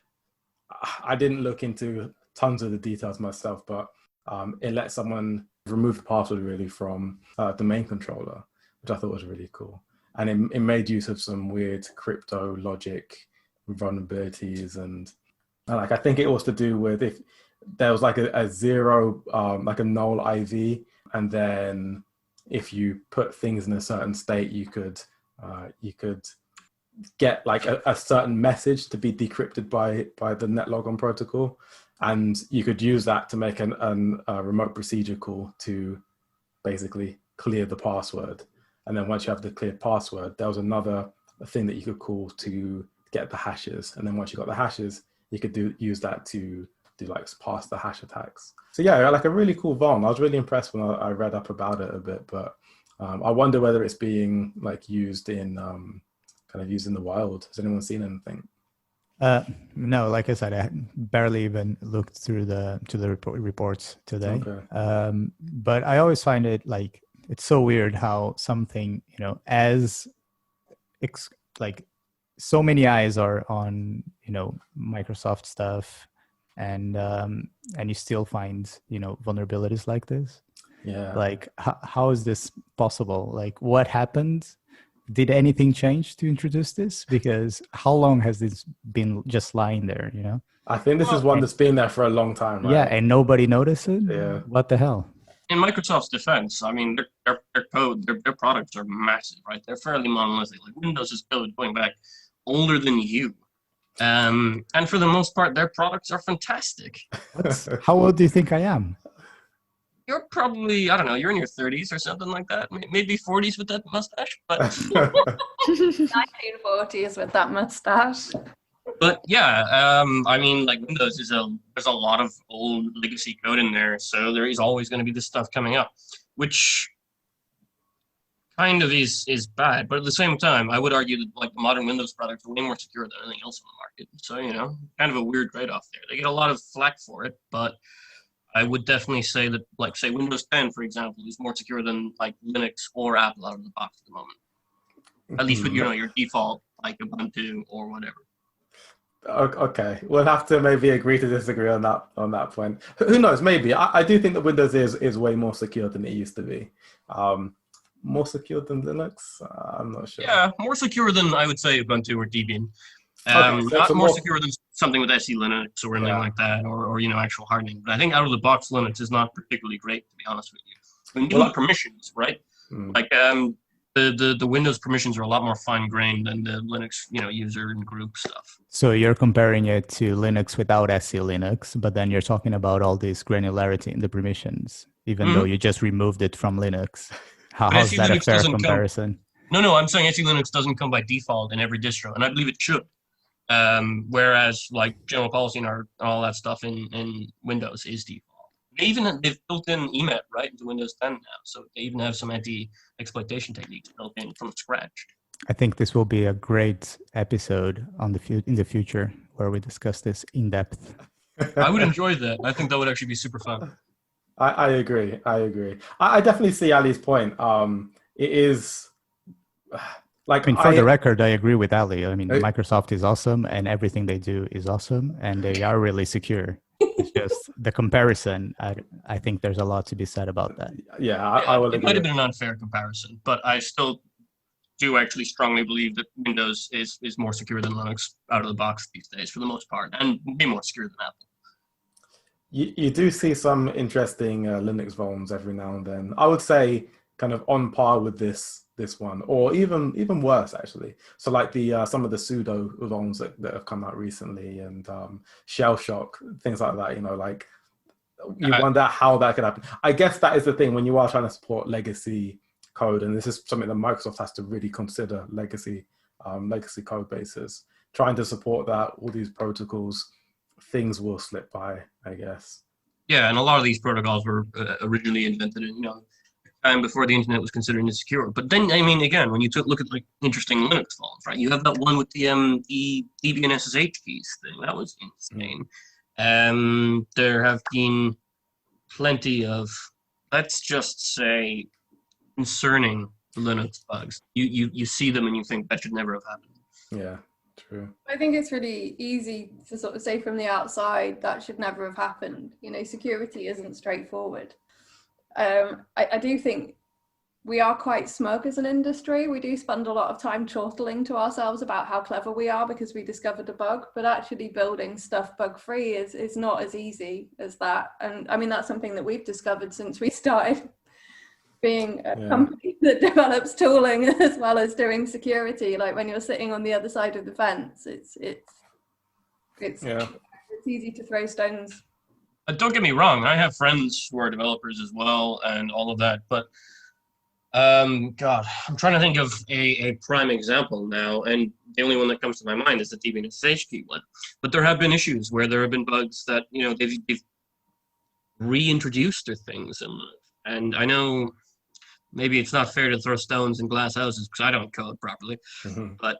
I didn't look into tons of the details myself, but it let someone remove the password really from the domain controller, which I thought was really cool. And it made use of some weird crypto logic vulnerabilities, and like I think it was to do with if there was like a zero, like a null IV, and then if you put things in a certain state, you could get like a certain message to be decrypted by the NetLogon protocol, and you could use that to make a remote procedure call to basically clear the password. And then once you have the cleared password, there was another thing that you could call to get the hashes. And then once you got the hashes, you could use that to do like pass the hash attacks. So yeah, like a really cool vuln. I was really impressed when I read up about it a bit, but I wonder whether it's being like used in kind of used in the wild. Has anyone seen anything? No, like I said, I barely even looked through the reports today. Okay. But I always find it like, it's so weird how something, you know, as like so many eyes are on, Microsoft stuff, and you still find, vulnerabilities like this. Yeah. Like, how is this possible? Like, what happened? Did anything change to introduce this? Because how long has this been just lying there, I think this is one that's been there for a long time, right? Yeah, and nobody noticed it? Yeah. What the hell? In Microsoft's defense, I mean, their code, their products are massive, right? They're fairly monolithic. Like Windows is code going back older than you. And for the most part, their products are fantastic. How old do you think I am? You're probably, I don't know, you're in your 30s or something like that. Maybe 40s with that mustache. But 1940s with that mustache. But yeah, I mean, like Windows there's a lot of old legacy code in there, so there is always going to be this stuff coming up, which kind of is bad. But at the same time, I would argue that like the modern Windows products are way more secure than anything else on the market. So kind of a weird trade-off there. They get a lot of flack for it, but I would definitely say that, like, say Windows 10, for example, is more secure than like Linux or Apple out of the box at the moment. At least with your default like Ubuntu or whatever. Okay, we'll have to maybe agree to disagree on that point. Who knows? Maybe I do think that Windows is way more secure than it used to be. More secure than Linux? I'm not sure. Yeah, more secure than I would say Ubuntu or Debian. Okay, Not more secure than something with SE Linux or anything like that, or actual hardening. But I think out of the box Linux is not particularly great, to be honest with you. When you do the permissions, right? Like the Windows permissions are a lot more fine-grained than the Linux, user and group stuff. So you're comparing it to Linux without SE Linux, but then you're talking about all this granularity in the permissions, even though you just removed it from Linux. How's that a fair comparison? No, I'm saying SE Linux doesn't come by default in every distro, and I believe it should. Whereas like general policy and all that stuff in Windows is default. They've built in EMET right into Windows 10 now, so they even have some anti-exploitation techniques built in from scratch. I think this will be a great episode in the future where we discuss this in depth. I would enjoy that. I think that would actually be super fun. I agree. I definitely see Ali's point. It is like for the record, I agree with Ali. I mean, Microsoft is awesome, and everything they do is awesome, and they are really secure. It's just the comparison. I think there's a lot to be said about that. Yeah, I will agree. It might have been an unfair comparison, but I still do actually strongly believe that Windows is more secure than Linux out of the box these days for the most part, and way more secure than Apple. You do see some interesting Linux vulns every now and then. I would say kind of on par with this one, or even worse actually. So like the some of the sudo vulns that have come out recently, and shell shock, things like that. Like you wonder how that could happen. I guess that is the thing when you are trying to support legacy code, and this is something that Microsoft has to really consider: legacy code bases. Trying to support that, all these protocols, things will slip by, I guess. Yeah, and a lot of these protocols were originally invented in time before the internet was considered insecure. But then, I mean, again, when you look at like interesting Linux vulns, right? You have that one with the Debian SSH keys thing. That was insane. There have been plenty of, let's just say, concerning Linux bugs. You see them and you think that should never have happened. Yeah, true. I think it's really easy to sort of say from the outside that should never have happened. Security isn't straightforward. I do think we are quite smug as an industry. We do spend a lot of time chortling to ourselves about how clever we are because we discovered a bug, but actually building stuff bug-free is not as easy as that. And I mean, that's something that we've discovered since we started being a company that develops tooling as well as doing security. Like when you're sitting on the other side of the fence, it's easy to throw stones. Don't get me wrong, I have friends who are developers as well and all of that, but God, I'm trying to think of a prime example now, and the only one that comes to my mind is the Debian SSH key one. But there have been issues where there have been bugs that they've reintroduced their things, and I know maybe it's not fair to throw stones in glass houses because I don't code properly, but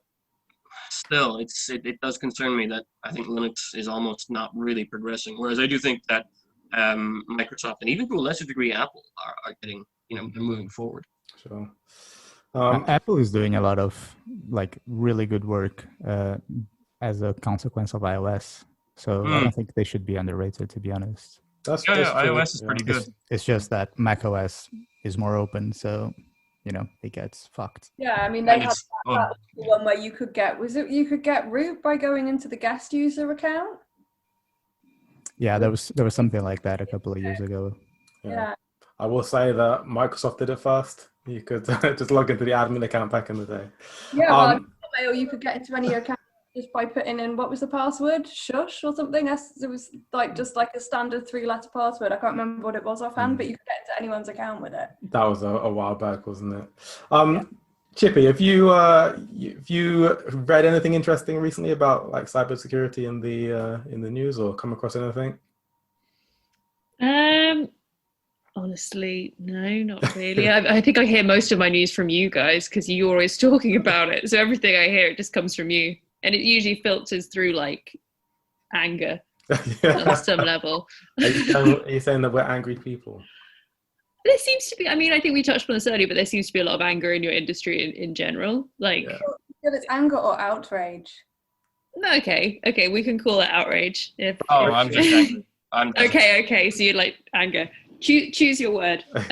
still, it does concern me that I think Linux is almost not really progressing. Whereas I do think that Microsoft and even to a lesser degree Apple are getting, they're moving forward. Sure. Apple is doing a lot of like really good work as a consequence of iOS. So I don't think they should be underrated, to be honest. that's Yeah, true. iOS is Yeah. pretty good. It's just that macOS is more open, so it gets fucked. Yeah, I mean, they And had it's that one where you could get root by going into the guest user account. Yeah, there was something like that a couple of years ago. Yeah. I will say that Microsoft did it first. You could just log into the admin account back in the day. Yeah, well, Hotmail, you could get into any account just by putting in, what was the password? Shush or something? It was like just like a standard 3-letter password. I can't remember what it was offhand, but you could get into anyone's account with it. That was a while back, wasn't it? Chippy, have you read anything interesting recently about like cybersecurity in the news, or come across anything? Honestly, no, not really. I think I hear most of my news from you guys because you're always talking about it. So everything I hear, it just comes from you. And it usually filters through like anger on some level. Are you saying that we're angry people? There seems to be, I mean, I think we touched on this earlier, but there seems to be a lot of anger in your industry in general. Like, Whether it's anger or outrage. okay, we can call it outrage. I'm just angry. Okay, so you like anger. Choose your word. But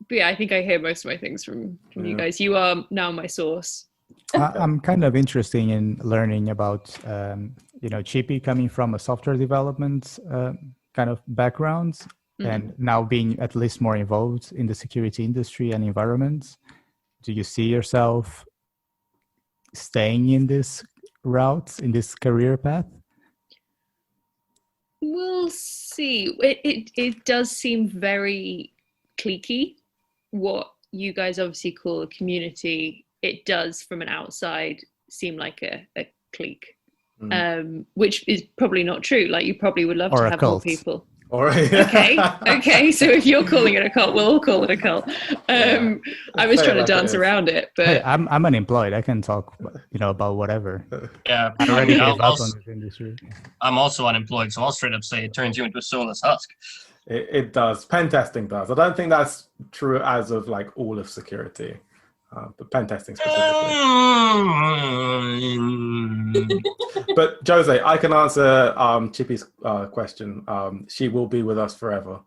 yeah, I think I hear most of my things from you guys. You are now my source. I'm kind of interested in learning about, Chippy coming from a software development kind of background, and now being at least more involved in the security industry and environment. Do you see yourself staying in this route, in this career path? We'll see. It does seem very cliquey. What you guys obviously call a community, it does from an outside seem like a clique, which is probably not true. Like, you probably would love to have more people. All right. Okay. So if you're calling it a cult, we'll all call it a cult. I was trying to dance around it, but hey, I'm unemployed. I can talk, about whatever. Yeah, I already gave up on this industry. I'm also unemployed, so I'll straight up say it turns you into a soulless husk. It does. Pen testing does. I don't think that's true as of like all of security, but pen testing specifically. But Jose, I can answer Chippy's question. She will be with us forever.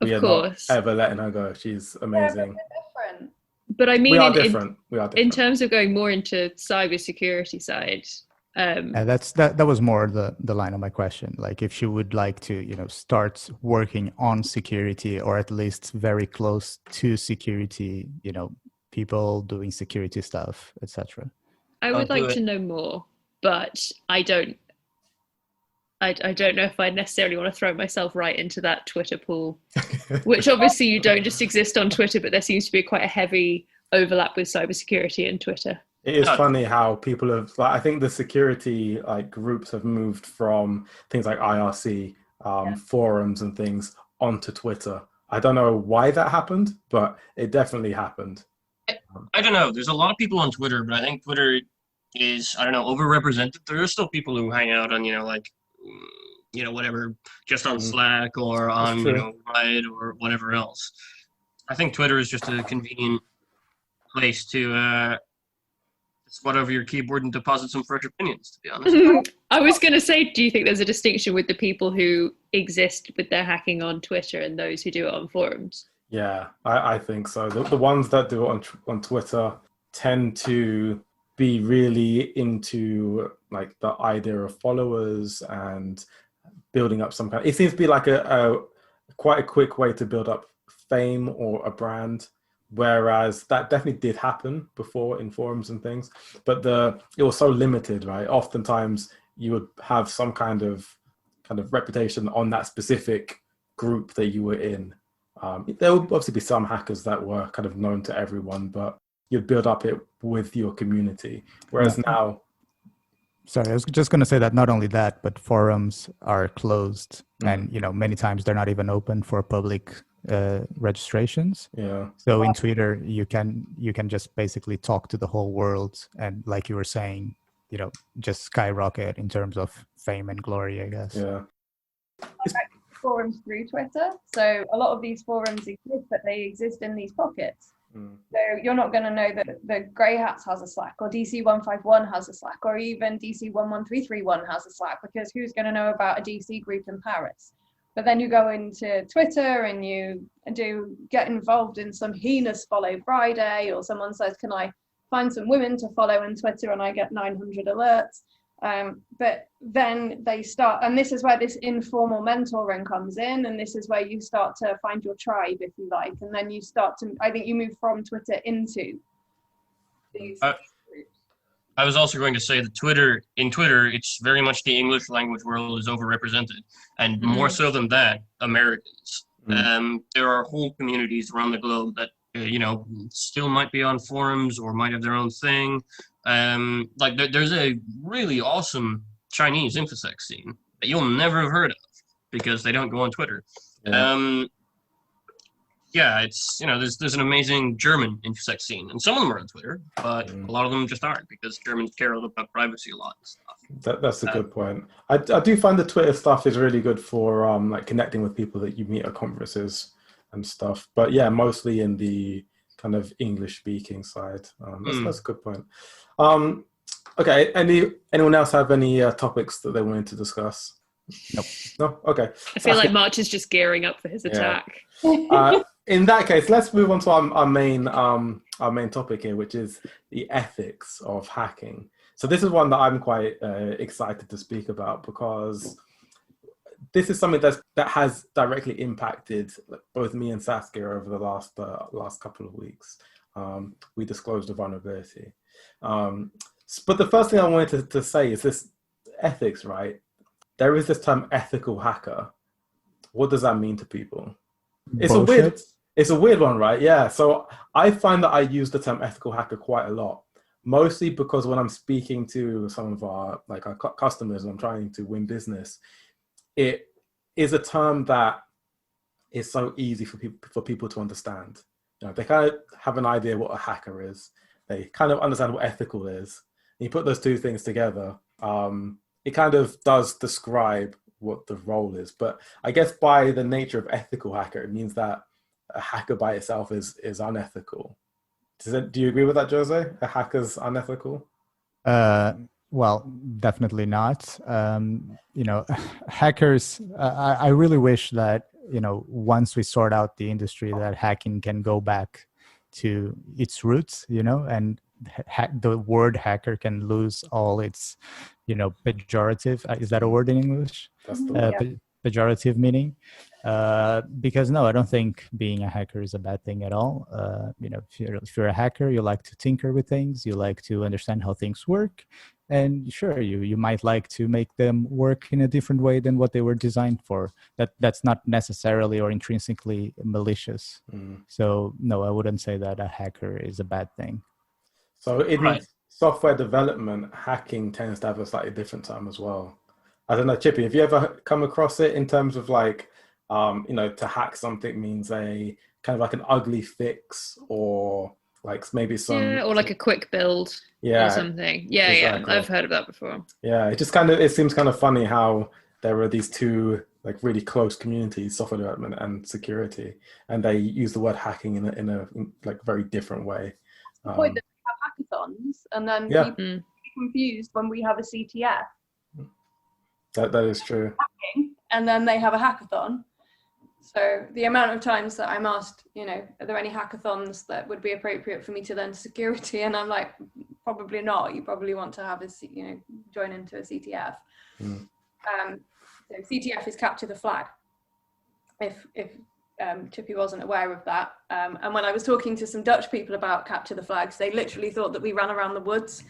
We of are course, not ever letting her go. She's amazing. Different. but I mean, We are different. in terms of going more into cybersecurity side. That was more the line of my question. Like, if she would like to, start working on security, or at least very close to security, people doing security stuff, etc. I would like to know more, but I don't know if I necessarily want to throw myself right into that Twitter pool, which obviously you don't just exist on Twitter, but there seems to be quite a heavy overlap with cybersecurity in Twitter. It is funny how people have, like, I think the security groups have moved from things like IRC, forums and things onto Twitter. I don't know why that happened, but it definitely happened. I don't know. There's a lot of people on Twitter, but I think Twitter is, overrepresented. There are still people who hang out on, whatever, just on Slack or on, Riot or whatever else. I think Twitter is just a convenient place to squat over your keyboard and deposit some fresh opinions, to be honest. I was going to say, do you think there's a distinction with the people who exist with their hacking on Twitter and those who do it on forums? Yeah, I think so. The ones that do it on Twitter tend to be really into like the idea of followers and building up some kind. It seems to be like a quite a quick way to build up fame or a brand. Whereas that definitely did happen before in forums and things, but it was so limited, right? Oftentimes you would have some kind of reputation on that specific group that you were in. There would obviously be some hackers that were kind of known to everyone, but you'd build up it with your community. Whereas now... Sorry, I was just going to say that not only that, but forums are closed and, many times they're not even open for public registrations. Yeah. So in Twitter, you can just basically talk to the whole world, and like you were saying, just skyrocket in terms of fame and glory, I guess. Yeah. Forums through Twitter. So a lot of these forums exist, but they exist in these pockets. So you're not going to know that the Grey Hats has a Slack, or DC 151 has a Slack, or even DC 11331 has a Slack, because who's going to know about a DC group in Paris? But then you go into Twitter and you do get involved in some heinous Follow Friday, or someone says, can I find some women to follow on Twitter, and I get 900 alerts. But then they start, and this is where this informal mentoring comes in, and this is where you start to find your tribe, if you like, and then you start to, I think you move from Twitter into these groups. I was also going to say that in Twitter, it's very much the English language world is overrepresented, and more so than that, Americans. There are whole communities around the globe that still might be on forums or might have their own thing. There's a really awesome Chinese InfoSec scene that you'll never have heard of because they don't go on Twitter. It's there's an amazing German InfoSec scene, and some of them are on Twitter, but a lot of them just aren't, because Germans care about privacy a lot and stuff. That's a good point. I do find the Twitter stuff is really good for connecting with people that you meet at conferences and stuff. But yeah, mostly in the kind of English speaking side. That's a good point. Okay. Anyone else have any topics that they wanted to discuss? Nope. No. Okay. I feel like March is just gearing up for his attack. In that case, let's move on to our main topic here, which is the ethics of hacking. So this is one that I'm quite excited to speak about, because this is something that has directly impacted both me and Saskia over the last couple of weeks. We disclosed a vulnerability. But the first thing I wanted to say is this ethics, right? There is this term ethical hacker. What does that mean to people? It's a weird one, right? Yeah. So I find that I use the term ethical hacker quite a lot, mostly because when I'm speaking to some of our customers and I'm trying to win business, it is a term that is so easy for people to understand. They kind of have an idea what a hacker is. They kind of understand what ethical is. And you put those two things together, it kind of does describe what the role is. But I guess by the nature of ethical hacker, it means that a hacker by itself is unethical. Do you agree with that, Jose? A hacker's unethical? Well, definitely not. Hackers, I really wish that, once we sort out the industry, that hacking can go back to its roots, and the word hacker can lose all its, pejorative, is that a word in English? That's the word. Pejorative meaning. Because no, I don't think being a hacker is a bad thing at all. If you're a hacker, you like to tinker with things, you like to understand how things work, and sure, you might like to make them work in a different way than what they were designed for. That's not necessarily or intrinsically malicious. So no, I wouldn't say that a hacker is a bad thing. So in software development, hacking tends to have a slightly different term as well. I don't know, Chippy, have you ever come across it in terms of to hack something means a kind of like an ugly fix, or maybe some... Yeah, or like a quick build or something. Yeah, exactly. I've heard of that before. Yeah, it seems kind of funny how there are these two really close communities, software development and security, and they use the word hacking in a very different way. The point that we have hackathons, and then people get confused when we have a CTF. That is true. And then they have a hackathon. So the amount of times that I'm asked, are there any hackathons that would be appropriate for me to learn security? And I'm like, probably not. You probably want to have join into a CTF. So CTF is capture the flag. If Chippy wasn't aware of that. And when I was talking to some Dutch people about capture the flags, they literally thought that we ran around the woods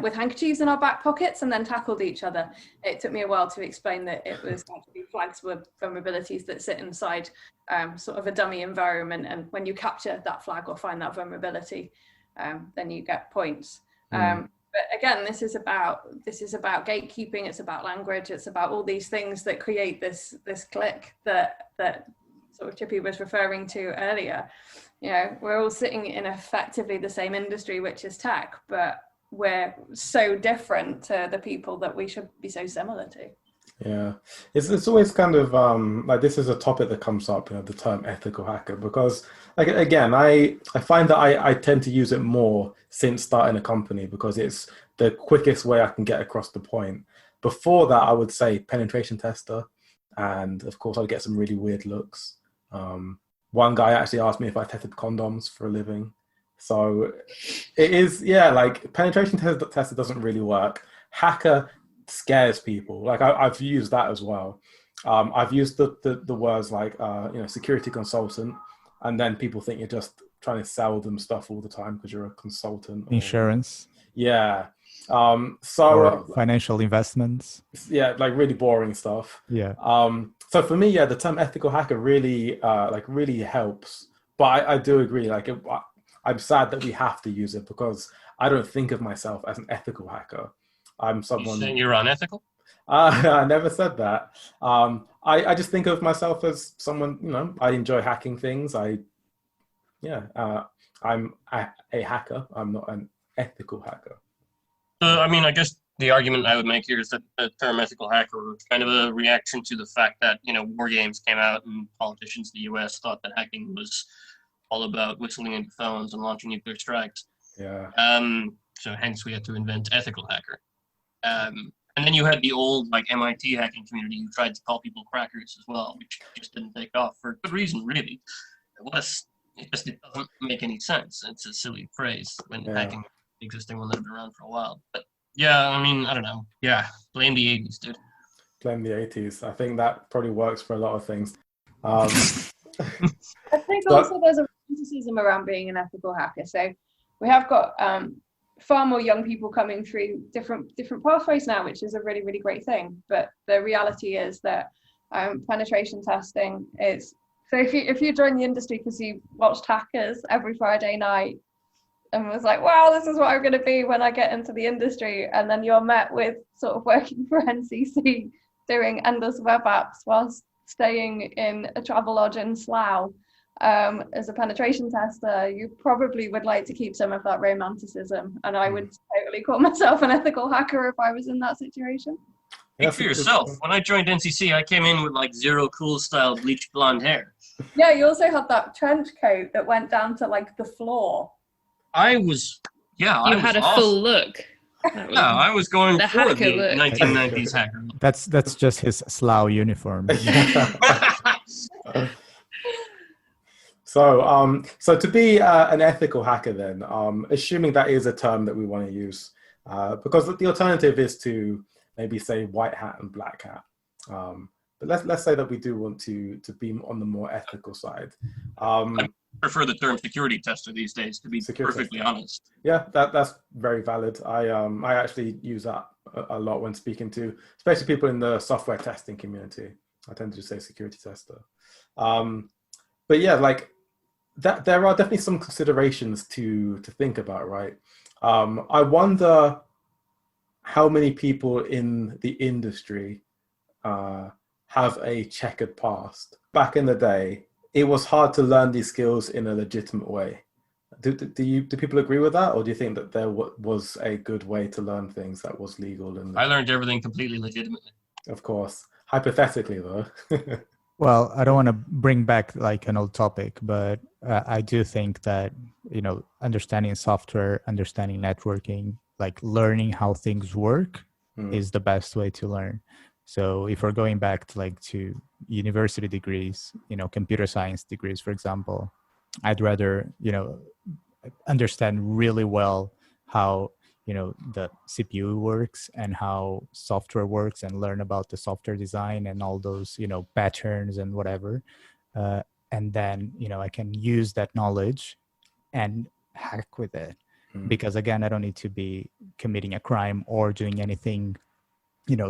with handkerchiefs in our back pockets and then tackled each other. It took me a while to explain that it was actually flags were vulnerabilities that sit inside sort of a dummy environment, and when you capture that flag or find that vulnerability, then you get points. But again, this is about gatekeeping. It's about language. It's about all these things that create this clique that sort of Chippy was referring to earlier. We're all sitting in effectively the same industry, which is tech, but we're so different to the people that we should be so similar to. Yeah, it's always kind of like this is a topic that comes up, the term ethical hacker, because like again, I find that I tend to use it more since starting a company because it's the quickest way I can get across the point. Before that, I would say penetration tester, and of course, I'd get some really weird looks. One guy actually asked me if I tested condoms for a living, so it is like penetration tester doesn't really work. Hacker scares people. Like I've used that as well. I've used the words like security consultant, and then people think you're just trying to sell them stuff all the time because you're a consultant. Insurance. Yeah. Or financial investments. Yeah, like really boring stuff. Yeah. So for me, the term ethical hacker really really helps. But I do agree. Like I'm sad that we have to use it because I don't think of myself as an ethical hacker. I'm someone. You saying you're unethical? I never said that. I just think of myself as someone, I enjoy hacking things. I'm a hacker. I'm not an ethical hacker. I mean, I guess the argument I would make here is that the term ethical hacker was kind of a reaction to the fact that, war games came out and politicians in the US thought that hacking was all about whistling into phones and launching nuclear strikes. Yeah. So hence we had to invent ethical hacker. And then you had the old MIT hacking community who tried to call people crackers as well, which just didn't take off for good reason, really. It doesn't make any sense. It's a silly phrase when hacking existing one that had been around for a while. But yeah, I mean, I don't know. Yeah, blame the 80s, dude. Blame the 80s. I think that probably works for a lot of things. I think also there's a romanticism around being an ethical hacker. So we have got far more young people coming through different pathways now, which is a really, really great thing. But the reality is that penetration testing is, so if you join the industry because you watched Hackers every Friday night and was like, wow, this is what I'm going to be when I get into the industry, and then you're met with sort of working for NCC doing endless web apps whilst staying in a travel lodge in Slough as a penetration tester, you probably would like to keep some of that romanticism, and I would totally call myself an ethical hacker if I was in that situation. Speak for yourself. When I joined NCC, I came in with Zero Cool style bleached blonde hair. Yeah, you also had that trench coat that went down to the floor. I was had a awesome. full look. I was going The for the hacker look. 1990s hacker look. That's just his Slough uniform. So to be an ethical hacker then, assuming that is a term that we want to use, because the alternative is to maybe say white hat and black hat. But let's say that we do want to be on the more ethical side. I prefer the term security tester these days, to be perfectly honest. Yeah, that's very valid. I actually use that a lot when speaking to, especially people in the software testing community. I tend to just say security tester. But yeah, that there are definitely some considerations to think about, right? I wonder how many people in the industry have a checkered past. Back in the day, it was hard to learn these skills in a legitimate way. Do people agree with that, or do you think that there was a good way to learn things that was legal? I learned everything completely legitimately. Of course, hypothetically though. Well, I don't want to bring back an old topic, but I do think that understanding software, understanding networking, learning how things work is the best way to learn. So if we're going back to university degrees, computer science degrees, for example, I'd rather, understand really well how, the CPU works and how software works, and learn about the software design and all those, patterns and whatever. And then, I can use that knowledge and hack with it. Because again, I don't need to be committing a crime or doing anything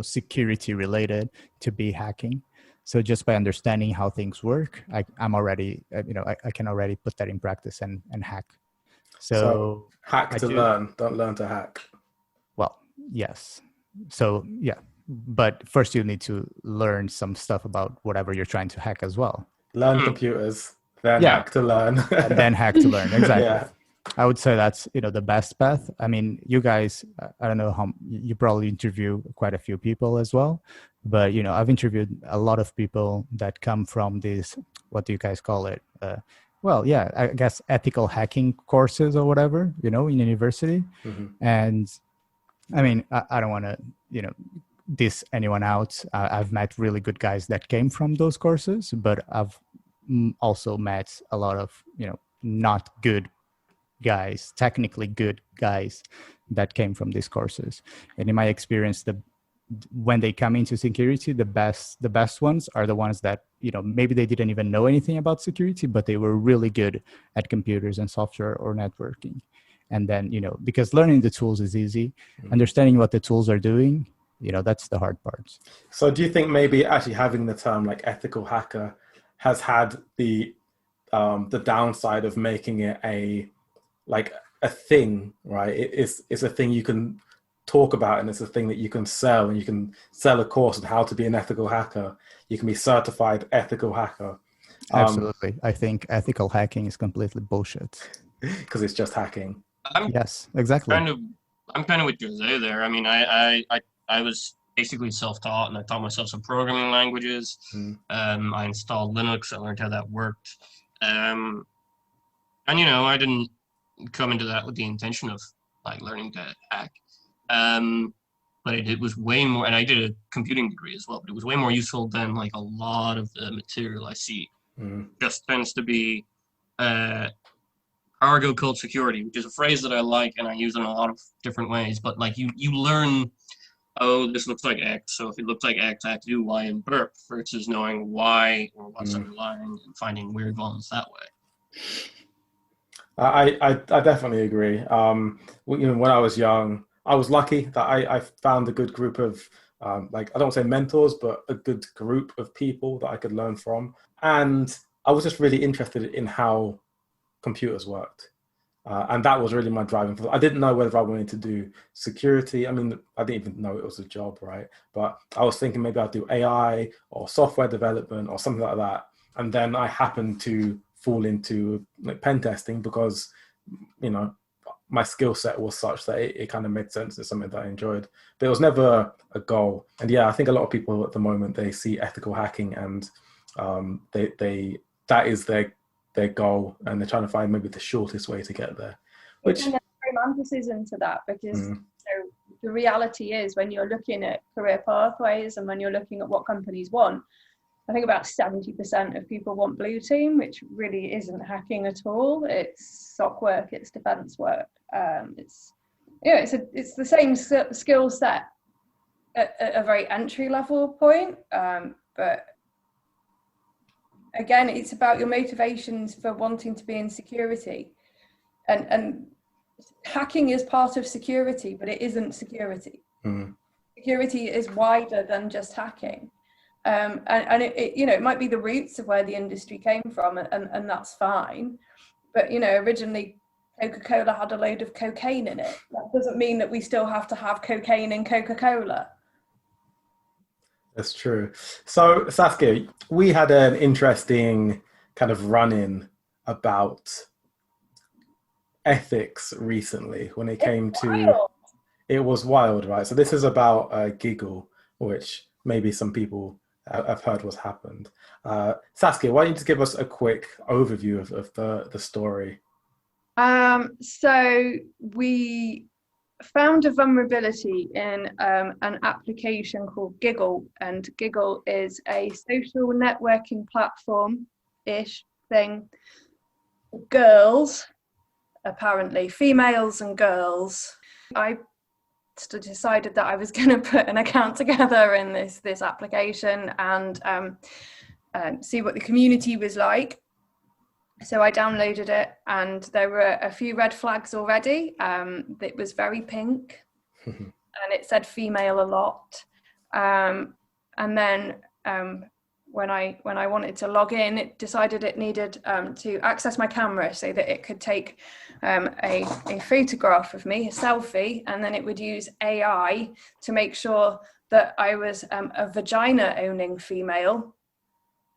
security related to be hacking. So just by understanding how things work, I'm already, I can already put that in practice and hack. So hack to learn, don't learn to hack. Well, yes. So yeah, but first you need to learn some stuff about whatever you're trying to hack as well. Learn computers, then hack to learn. And then hack to learn, exactly. I would say that's, the best path. I mean, you guys, I don't know how you probably interview quite a few people as well, but I've interviewed a lot of people that come from this, what do you guys call it? Well, yeah, I guess ethical hacking courses or whatever, in university. And I mean, I don't want to, diss anyone out. I've met really good guys that came from those courses, but I've also met a lot of, not good guys, technically good guys that came from these courses. And in my experience, when they come into security, the best ones are the ones that, maybe they didn't even know anything about security, but they were really good at computers and software or networking. And then, because learning the tools is easy, understanding what the tools are doing, that's the hard part. So do you think maybe actually having the term like ethical hacker has had the downside of making it a thing, right? It's a thing you can talk about, and it's a thing that you can sell, and you can sell a course on how to be an ethical hacker. You can be certified ethical hacker. Absolutely. I think ethical hacking is completely bullshit. Because it's just hacking. Yes, exactly. I'm kind of with Jose there. I mean, I was basically self-taught, and I taught myself some programming languages. I installed Linux. I learned how that worked. And I didn't come into that with the intention of learning to hack. But it was way more, and I did a computing degree as well, but it was way more useful than a lot of the material I see. Just tends to be cargo code security, which is a phrase that I like and I use in a lot of different ways. But you learn, oh, this looks like X, so if it looks like X, I have to do Y and burp, versus knowing why or what's underlying and finding weird ones that way. I definitely agree. When I was young, I was lucky that I found a good group of, I don't want to say mentors, but a good group of people that I could learn from. And I was just really interested in how computers worked. And that was really my driving force. I didn't know whether I wanted to do security. I mean, I didn't even know it was a job, right? But I was thinking maybe I'd do AI or software development or something like that. And then I happened to fall into pen testing because, my skill set was such that it kind of made sense. It's something that I enjoyed, but it was never a goal. And yeah, I think a lot of people at the moment, they see ethical hacking and that is their goal, and they're trying to find maybe the shortest way to get there. Which there's romanticism to that, because the reality is, when you're looking at career pathways and when you're looking at what companies want, I think about 70% of people want blue team, which really isn't hacking at all. It's SOC work, it's defense work. It's the same skill set at a very entry level point, but again, it's about your motivations for wanting to be in security, and hacking is part of security, but it isn't security. Security is wider than just hacking. And it might be the roots of where the industry came from, and that's fine. But originally Coca-Cola had a load of cocaine in it. That doesn't mean that we still have to have cocaine in Coca-Cola. That's true. So Saskia, we had an interesting kind of run-in about ethics recently when it came to, it was wild, right? So this is about Giggle, which maybe some people have heard what's happened. Saskia, why don't you just give us a quick overview of the story? So we found a vulnerability in an application called Giggle, and Giggle is a social networking platform-ish thing. Girls, apparently, females and girls. I decided that I was going to put an account together in this application and see what the community was like. So I downloaded it, and there were a few red flags already. It was very pink, and it said female a lot. And then when I wanted to log in, it decided it needed to access my camera so that it could take a photograph of me, a selfie, and then it would use AI to make sure that I was a vagina-owning female.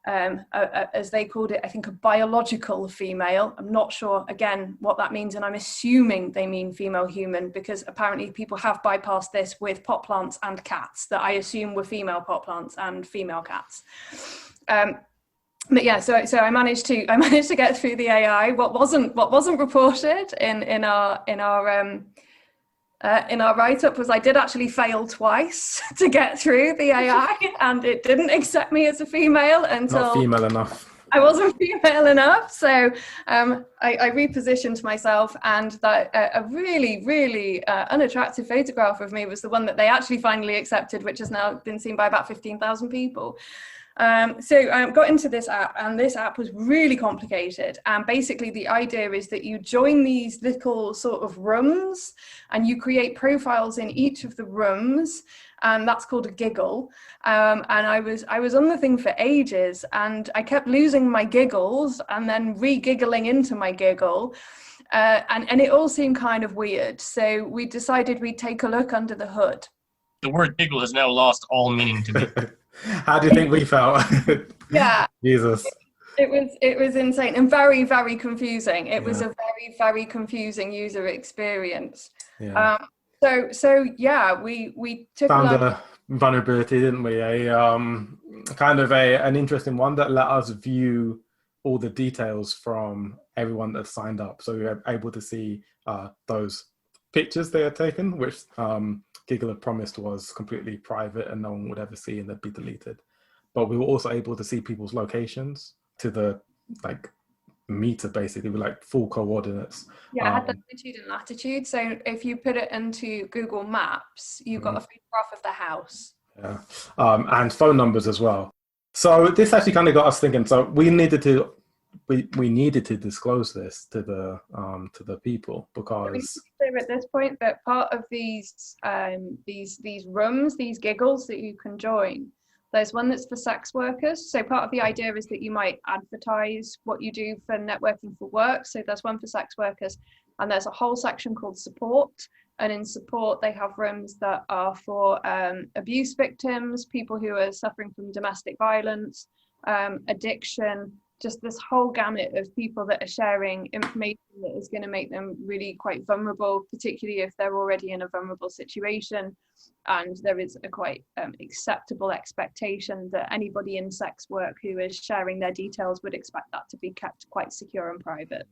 as they called it, I think a biological female. I'm not sure, again, what that means, and I'm assuming they mean female human, because apparently people have bypassed this with pot plants and cats that I assume were female pot plants and female cats. But yeah, so I managed to get through the AI. What wasn't reported in our write-up was I did actually fail twice to get through the AI, and it didn't accept me as a female until Not female enough. I wasn't female enough. So I repositioned myself, and that a really, really unattractive photograph of me was the one that they actually finally accepted, which has now been seen by about 15,000 people. So I got into this app, and this app was really complicated. And basically the idea is that you join these little sort of rooms, and you create profiles in each of the rooms, and that's called a giggle. And I was on the thing for ages, and I kept losing my giggles and then re-giggling into my giggle. And it all seemed kind of weird. So we decided we'd take a look under the hood. The word giggle has now lost all meaning to me. How do you think we felt? Yeah. Jesus. It was insane and very, very confusing. It was a very, very confusing user experience. Yeah. So yeah, we took Found a vulnerability, didn't we? An interesting one that let us view all the details from everyone that signed up. So we were able to see those pictures they had taken, which Giggle had promised was completely private and no one would ever see, and they'd be deleted. But we were also able to see people's locations to the meter, basically, with full coordinates. Yeah, I had the longitude and latitude. So if you put it into Google Maps, you got a photograph of the house. Yeah, and phone numbers as well. So this actually kind of got us thinking. So we needed to disclose this to the people, because at this point that part of these rooms, these giggles that you can join, there's one that's for sex workers. So part of the idea is that you might advertise what you do for networking for work. So there's one for sex workers, and there's a whole section called support. And in support, they have rooms that are for abuse victims, people who are suffering from domestic violence, addiction, just this whole gamut of people that are sharing information that is going to make them really quite vulnerable, particularly if they're already in a vulnerable situation. And there is a quite acceptable expectation that anybody in sex work who is sharing their details would expect that to be kept quite secure and private.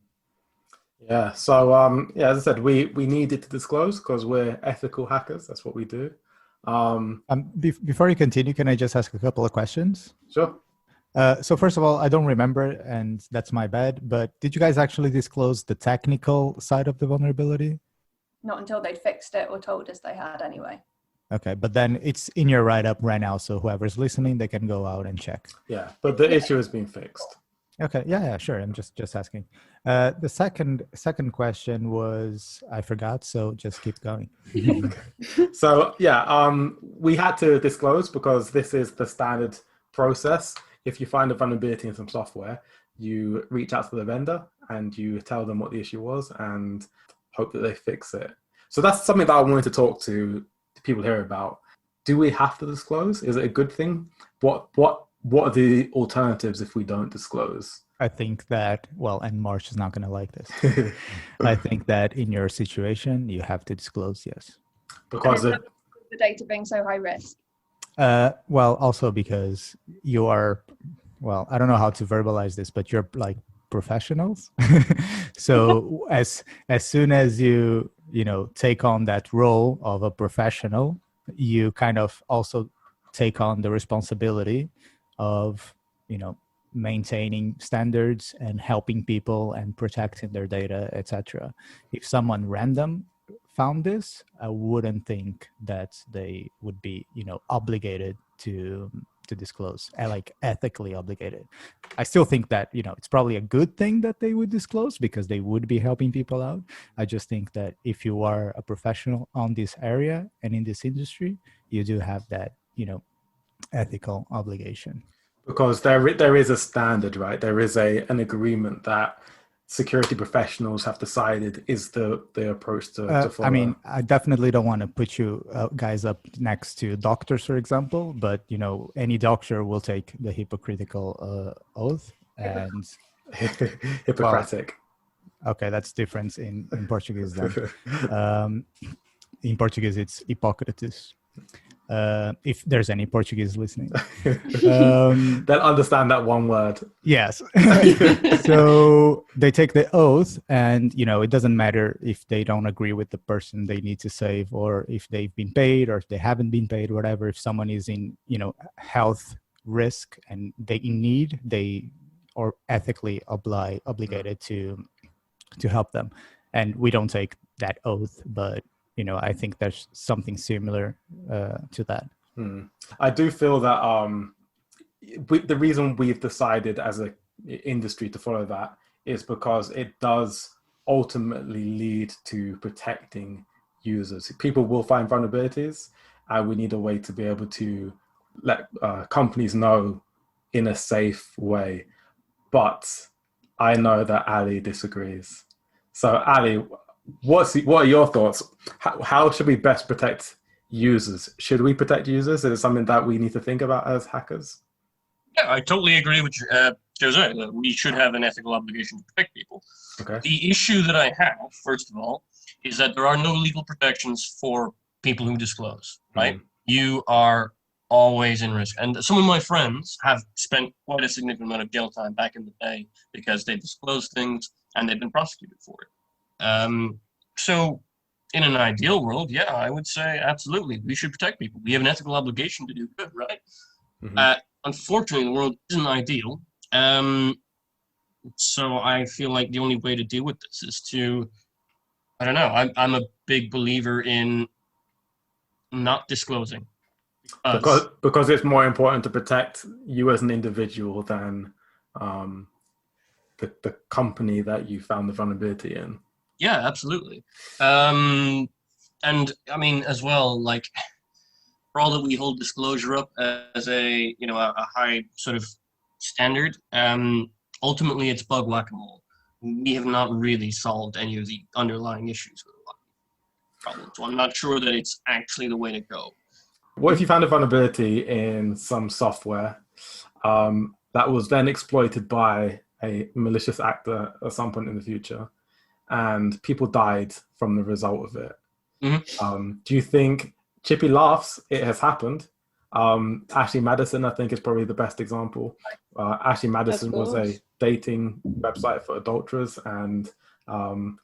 Yeah, so as I said, we needed to disclose because we're ethical hackers. That's what we do. Before you continue, can I just ask a couple of questions? Sure. So first of all, I don't remember, and that's my bad, but did you guys actually disclose the technical side of the vulnerability? Not until they'd fixed it or told us they had anyway. Okay, but then it's in your write-up right now, so whoever's listening, they can go out and check. Yeah, but the issue has been fixed. Okay, yeah, sure. I'm just asking. The second question was, I forgot, so just keep going. So we had to disclose because this is the standard process. If you find a vulnerability in some software, you reach out to the vendor and you tell them what the issue was and hope that they fix it. So that's something that I wanted to talk to people here about. Do we have to disclose? Is it a good thing? What are the alternatives if we don't disclose? I think that, and Marsh is not going to like this. I think that in your situation, you have to disclose, yes. Because of the data being so high risk. Also because you are, I don't know how to verbalize this, but you're like professionals. So as soon as you take on that role of a professional, you kind of also take on the responsibility of, maintaining standards and helping people and protecting their data, etc. If someone random found this, I wouldn't think that they would be, obligated to disclose, ethically obligated. I still think that, it's probably a good thing that they would disclose because they would be helping people out. I just think that if you are a professional on this area and in this industry, you do have that, ethical obligation. Because there is a standard, right? There is an agreement that security professionals have decided is the approach to follow? I mean, I definitely don't want to put you guys up next to doctors, for example, but any doctor will take the hypocritical oath, and Hippocratic. okay, that's different in Portuguese then. In Portuguese, it's Hippocrates. If there's any Portuguese listening. They'll understand that one word. Yes. So they take the oath, and it doesn't matter if they don't agree with the person they need to save, or if they've been paid, or if they haven't been paid, whatever. If someone is in health risk and they in need, they are ethically obligated to help them. And we don't take that oath, but I think there's something similar to that. I do feel that the reason we've decided as an industry to follow that is because it does ultimately lead to protecting users. People will find vulnerabilities, and we need a way to be able to let companies know in a safe way. But I know that Ali disagrees. So Ali, what are your thoughts? How should we best protect users? Should we protect users? Is it something that we need to think about as hackers? Yeah, I totally agree with Jose. That we should have an ethical obligation to protect people. Okay. The issue that I have, first of all, is that there are no legal protections for people who disclose, right? You are always in risk. And some of my friends have spent quite a significant amount of jail time back in the day because they disclosed things and they've been prosecuted for it. So in an ideal world, yeah, I would say absolutely, we should protect people. We have an ethical obligation to do good, right? Unfortunately, the world isn't ideal. So I feel like the only way to deal with this is to, I don't know, I'm a big believer in not disclosing. Because it's more important to protect you as an individual than the company that you found the vulnerability in. Yeah, absolutely. And I mean, as well, like, for all that we hold disclosure up as a high sort of standard, ultimately it's bug whack-a-mole. We have not really solved any of the underlying issues with a lot of problems. So I'm not sure that it's actually the way to go. What if you found a vulnerability in some software that was then exploited by a malicious actor at some point in the future, and people died from the result of it? Do you think, Chippy laughs, it has happened. Ashley Madison, I think, is probably the best example. Ashley Madison was a dating website for adulterers, and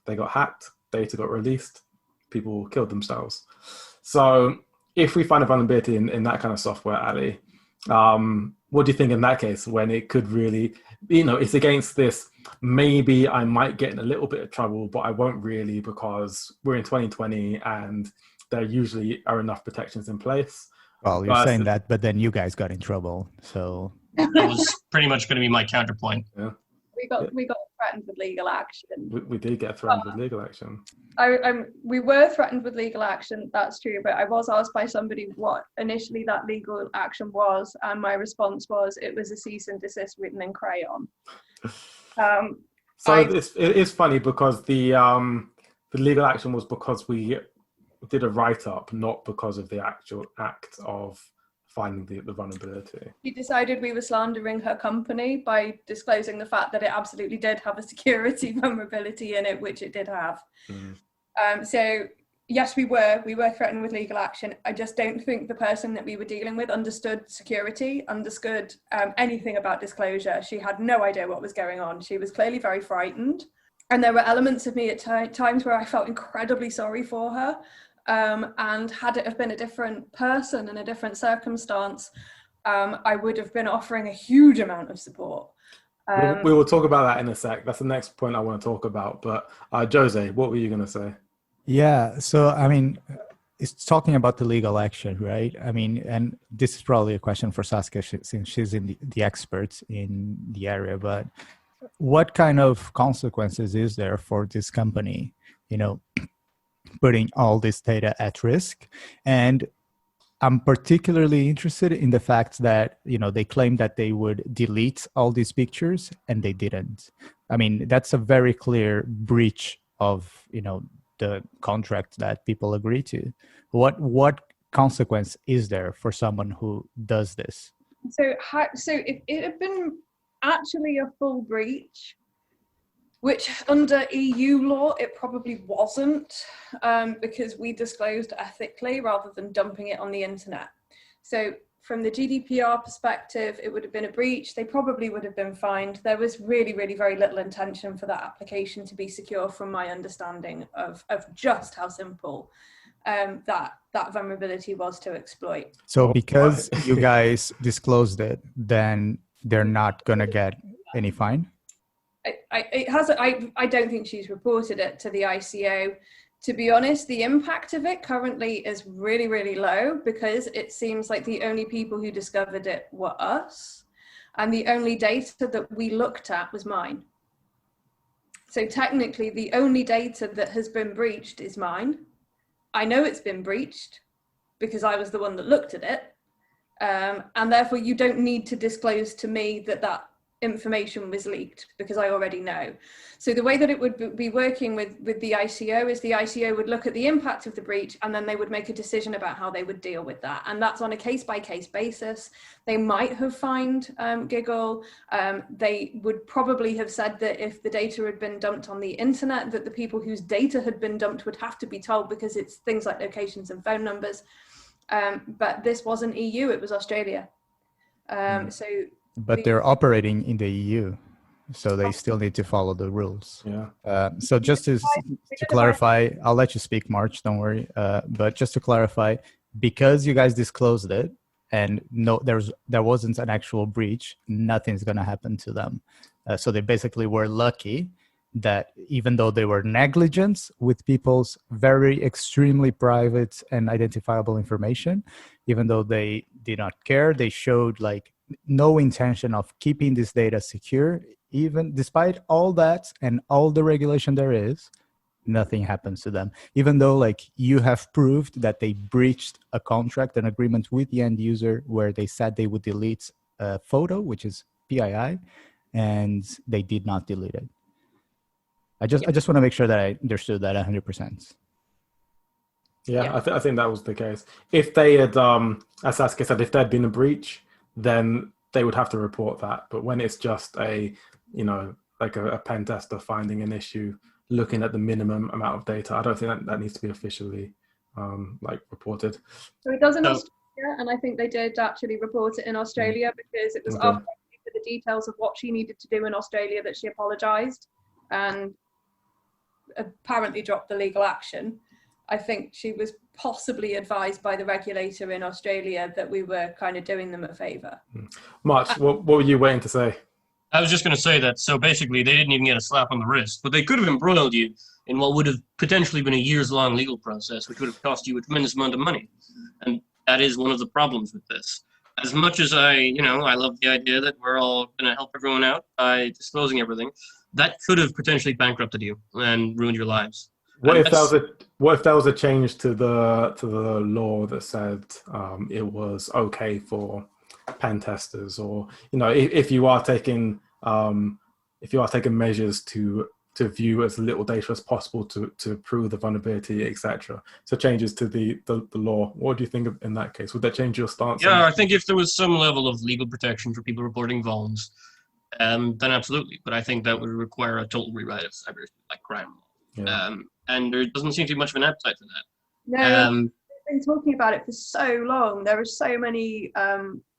they got hacked, data got released, people killed themselves. So if we find a vulnerability in that kind of software, Ali, what do you think in that case, when it could really, it's against this, maybe I might get in a little bit of trouble, but I won't really, because we're in 2020 and there usually are enough protections in place. Well, you're saying that, but then you guys got in trouble, so that was pretty much going to be my counterpoint. Yeah. We got threatened with legal action. We did get threatened with legal action. We were threatened with legal action, that's true, but I was asked by somebody what initially that legal action was, and my response was it was a cease and desist written in crayon. It is funny because the legal action was because we did a write-up, not because of the actual act of finding the vulnerability. She decided we were slandering her company by disclosing the fact that it absolutely did have a security vulnerability in it, which it did have. So yes, we were threatened with legal action. I just don't think the person that we were dealing with understood security, understood anything about disclosure. She had no idea what was going on. She was clearly very frightened. And there were elements of me at times where I felt incredibly sorry for her. And had it have been a different person in a different circumstance, I would have been offering a huge amount of support. We will talk about that in a sec. That's the next point I want to talk about. But Jose, what were you going to say? Yeah, so I mean, it's talking about the legal action, right? I mean, and this is probably a question for Saskia since she's in the expert in the area, but what kind of consequences is there for this company, putting all this data at risk? And I'm particularly interested in the fact that, they claim that they would delete all these pictures and they didn't. I mean, that's a very clear breach of, the contract that people agree to. What consequence is there for someone who does this? So if it had been actually a full breach, which under EU law it probably wasn't, because we disclosed ethically rather than dumping it on the internet. So from the GDPR perspective, it would have been a breach. They probably would have been fined. There was really, really very little intention for that application to be secure, from my understanding of just how simple that vulnerability was to exploit. So because you guys disclosed it, then they're not going to get any fine? I don't think she's reported it to the ICO. To be honest, the impact of it currently is really, really low, because it seems like the only people who discovered it were us, and the only data that we looked at was mine. So technically, the only data that has been breached is mine. I know it's been breached because I was the one that looked at it, and therefore you don't need to disclose to me that information was leaked, because I already know. So the way that it would be working with the ICO is the ICO would look at the impact of the breach, and then they would make a decision about how they would deal with that. And that's on a case-by-case basis. They might have fined Giggle. They would probably have said that if the data had been dumped on the internet, that the people whose data had been dumped would have to be told, because it's things like locations and phone numbers. But this wasn't EU, it was Australia. But they're operating in the EU, so they still need to follow the rules. Yeah. So just to clarify, I'll let you speak, March, don't worry. But just to clarify, because you guys disclosed it and there wasn't an actual breach, nothing's going to happen to them. So they basically were lucky that even though they were negligent with people's very extremely private and identifiable information, even though they did not care, they showed like no intention of keeping this data secure. Even despite all that and all the regulation there is, nothing happens to them. Even though like you have proved that they breached a contract, an agreement with the end user, where they said they would delete a photo, which is PII, and they did not delete it. I just want to make sure that I understood that 100%. Yeah. I think that was the case. If they had, as Saskia said, if there'd been a breach, then they would have to report that. But when it's just a pen tester finding an issue, looking at the minimum amount of data, I don't think that needs to be officially reported. So it does in Australia, and I think they did actually report it in Australia, because it was after the details of what she needed to do in Australia that she apologized and apparently dropped the legal action. I think she was possibly advised by the regulator in Australia that we were kind of doing them a favor. March, what were you waiting to say? I was just going to say that, so basically they didn't even get a slap on the wrist, but they could have embroiled you in what would have potentially been a years-long legal process, which would have cost you a tremendous amount of money. And that is one of the problems with this. As much as I love the idea that we're all going to help everyone out by disclosing everything, that could have potentially bankrupted you and ruined your lives. What if there was a change to the law that said it was okay for pen testers, or if you are taking measures to view as little data as possible to prove the vulnerability, etc. So changes to the law. What do you think in that case? Would that change your stance? Yeah, I think if there was some level of legal protection for people reporting vulns, then absolutely. But I think that would require a total rewrite of cyber crime law. Yeah. And there doesn't seem to be much of an appetite for that. No, we've been talking about it for so long. There are so many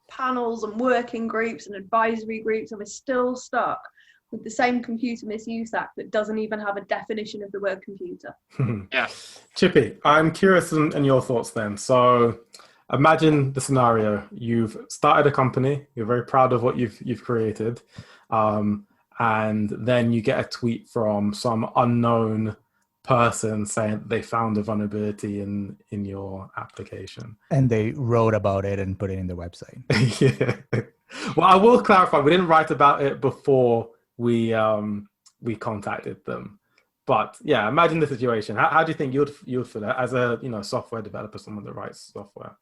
panels and working groups and advisory groups, and we're still stuck with the same Computer Misuse Act that doesn't even have a definition of the word computer. Yeah. Chippy, I'm curious in your thoughts then. So imagine the scenario. You've started a company, you're very proud of what you've created, and then you get a tweet from some unknown person saying they found a vulnerability in your application. And they wrote about it and put it in the website. Yeah. Well, I will clarify, we didn't write about it before we contacted them. But yeah, imagine the situation. How do you think you'd feel as a software developer, someone that writes software?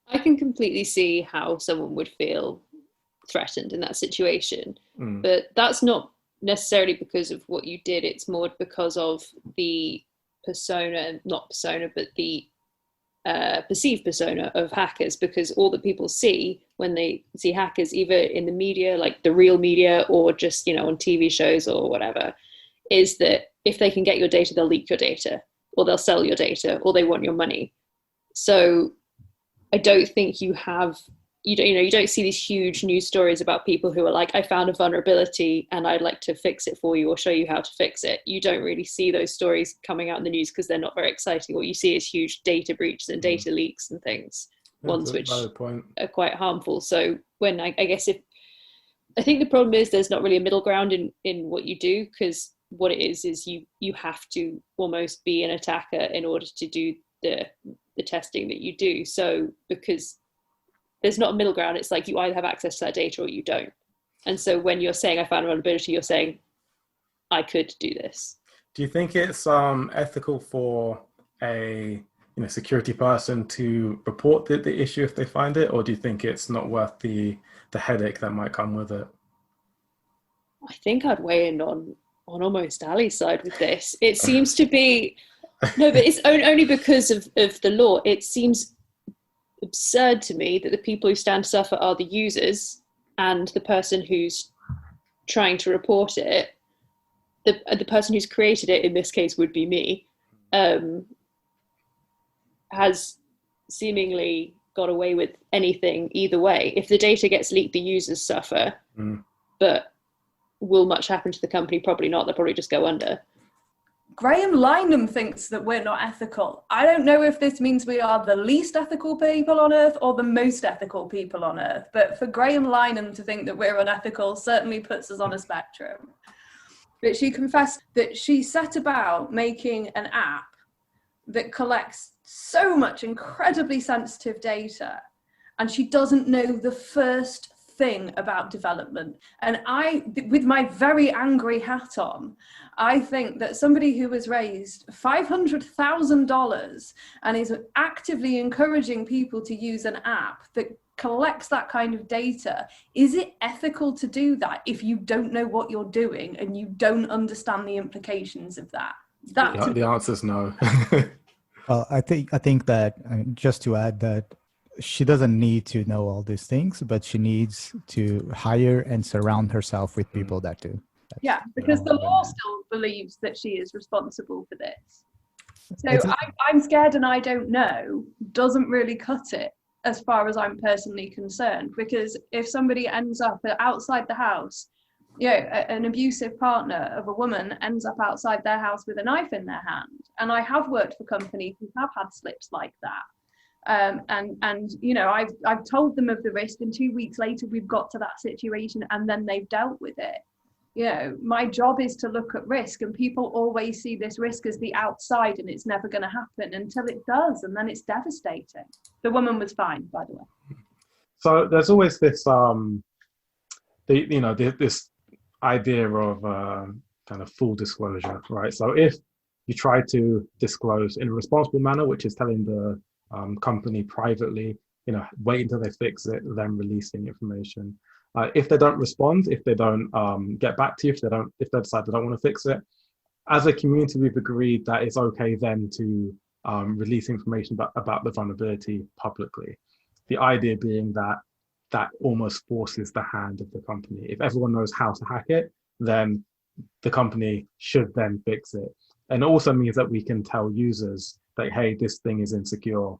I can completely see how someone would feel threatened in that situation, but that's not necessarily because of what you did. It's more because of the not persona, but the perceived persona of hackers, because all that people see when they see hackers, either in the media, like the real media, or just, you know, on TV shows or whatever, is that if they can get your data, they'll leak your data, or they'll sell your data, or they want your money. So I don't think you don't see these huge news stories about people who are like, I found a vulnerability and I'd like to fix it for you or show you how to fix it. You don't really see those stories coming out in the news because they're not very exciting. What you see is huge data breaches and data leaks and things, ones which are quite harmful. So when I think the problem is there's not really a middle ground in what you do, because what it is you have to almost be an attacker in order to do the testing that you do. So because there's not a middle ground, it's like you either have access to that data or you don't. And so when you're saying I found a vulnerability, you're saying I could do this. Do you think it's ethical for a security person to report the issue if they find it, or do you think it's not worth the headache that might come with it? I think I'd weigh in on almost Ali's side with this. It seems to be no, but it's only because of the law. It seems absurd to me that the people who stand to suffer are the users, and the person who's trying to report it, the person who's created it, in this case would be me, has seemingly got away with anything either way. If the data gets leaked, the users suffer, but will much happen to the company? Probably not. They'll probably just go under. Graham Lineham thinks that we're not ethical. I don't know if this means we are the least ethical people on earth or the most ethical people on earth, but for Graham Lineham to think that we're unethical certainly puts us on a spectrum. But she confessed that she set about making an app that collects so much incredibly sensitive data, and she doesn't know the first thing about development. And I, with my very angry hat on, I think that somebody who has raised $500,000 and is actively encouraging people to use an app that collects that kind of data, is it ethical to do that if you don't know what you're doing and you don't understand the implications of that? The answer is no. Well, I think that, just to add that, she doesn't need to know all these things, but she needs to hire and surround herself with people that do. Yeah, because the law still believes that she is responsible for this. So I'm scared and I don't know doesn't really cut it as far as I'm personally concerned, because if somebody ends up outside the house, an abusive partner of a woman ends up outside their house with a knife in their hand, and I have worked for companies who have had slips like that. I've told them of the risk, and 2 weeks later we've got to that situation and then they've dealt with it. My job is to look at risk, and people always see this risk as the outside and it's never going to happen until it does, and then it's devastating. The woman was fine, by the way. So there's always this this idea of kind of full disclosure, right? So if you try to disclose in a responsible manner, which is telling the company privately, wait until they fix it, then releasing information. If they don't respond, if they don't get back to you, if they decide they don't want to fix it, as a community, we've agreed that it's okay then to release information about the vulnerability publicly. The idea being that almost forces the hand of the company. If everyone knows how to hack it, then the company should then fix it. And it also means that we can tell users that, hey, this thing is insecure.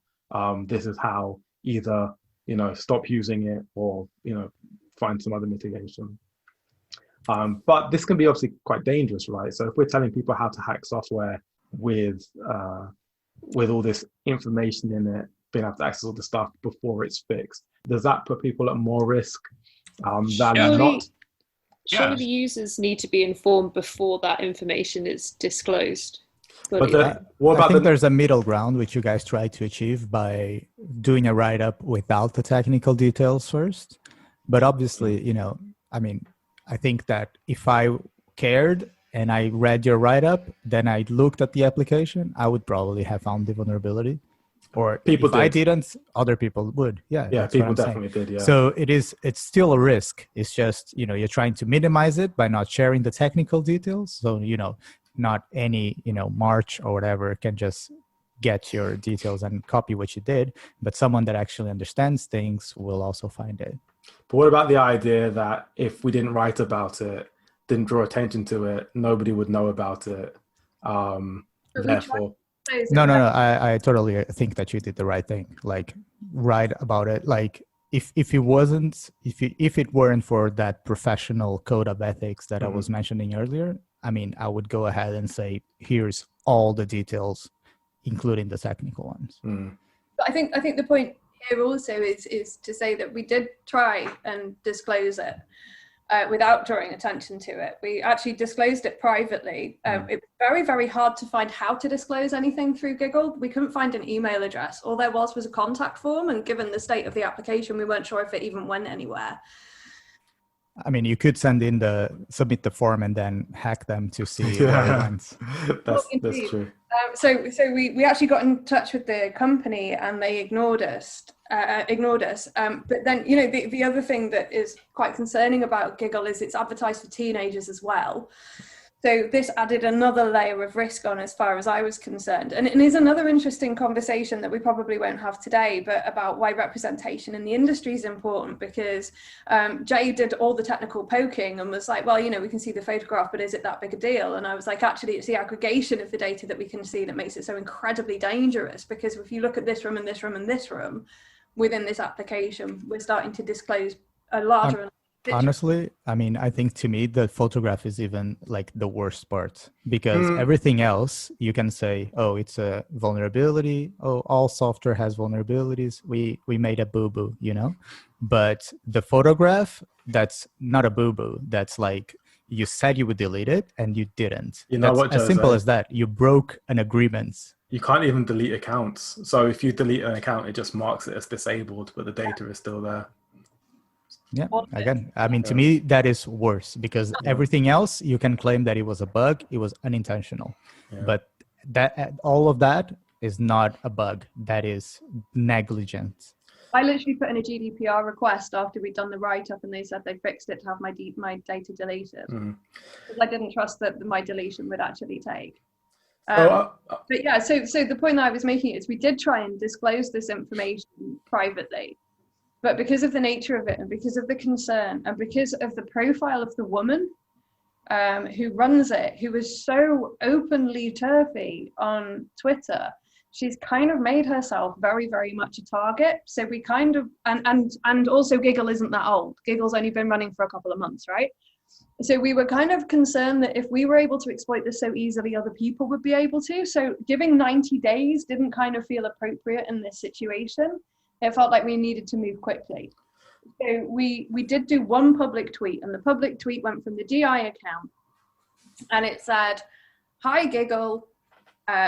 This is how either, stop using it or, find some other mitigation. But this can be obviously quite dangerous, right? So if we're telling people how to hack software with all this information in it, being able to access all the stuff before it's fixed, does that put people at more risk than not? Surely the users need to be informed before that information is disclosed. I think there's a middle ground which you guys try to achieve by doing a write-up without the technical details first. But obviously, I think that if I cared and I read your write-up, then I looked at the application, I would probably have found the vulnerability. or People if I did. didn't, other people would. Yeah, Yeah, that's what people I'm saying. definitely did. Yeah. So it's still a risk. It's just, you're trying to minimize it by not sharing the technical details. So, not any, March or whatever can just get your details and copy what you did, but someone that actually understands things will also find it. But what about the idea that if we didn't write about it, didn't draw attention to it, nobody would know about it? Therefore, No, I totally think that you did the right thing. Like, write about it. Like, if it weren't for that professional code of ethics that I was mentioning earlier, I mean, I would go ahead and say, here's all the details, including the technical ones. But I think the point here also is to say that we did try and disclose it without drawing attention to it. We actually disclosed it privately. It was very, very hard to find how to disclose anything through Giggle. We couldn't find an email address. All there was a contact form, and given the state of the application, we weren't sure if it even went anywhere. I mean, you could submit the form and then hack them to see where it went. That's true. So we actually got in touch with the company and they ignored us. But then, the other thing that is quite concerning about Giggle is it's advertised for teenagers as well. So this added another layer of risk on as far as I was concerned. And it is another interesting conversation that we probably won't have today, but about why representation in the industry is important, because Jay did all the technical poking and was like, well, we can see the photograph, but is it that big a deal? And I was like, actually, it's the aggregation of the data that we can see that makes it so incredibly dangerous, because if you look at this room and this room and this room within this application, we're starting to disclose a larger honestly, I mean, I think to me the photograph is even like the worst part, because everything else you can say, oh, it's a vulnerability, oh, all software has vulnerabilities, we made a boo-boo, but the photograph, that's not a boo-boo, that's like, you said you would delete it and you didn't. That's what, as simple as that. You broke an agreement. You can't even delete accounts. So if you delete an account, it just marks it as disabled, but the data is still there. Yeah, again, I mean, to me, that is worse, because everything else you can claim that it was a bug, it was unintentional. But all of that is not a bug, that is negligence. I literally put in a GDPR request after we'd done the write-up, and they said they fixed it to have my data deleted. Because I didn't trust that my deletion would actually take. But yeah, so the point that I was making is we did try and disclose this information privately. But because of the nature of it, and because of the concern, and because of the profile of the woman who runs it, who is so openly turfy on Twitter, she's kind of made herself very, very much a target. So we kind of, and also Giggle isn't that old. Giggle's only been running for a couple of months, right? So we were kind of concerned that if we were able to exploit this so easily, other people would be able to. So giving 90 days didn't kind of feel appropriate in this situation. It felt like we needed to move quickly. So we did do one public tweet, and the public tweet went from the DI account, and it said, "Hi Giggle,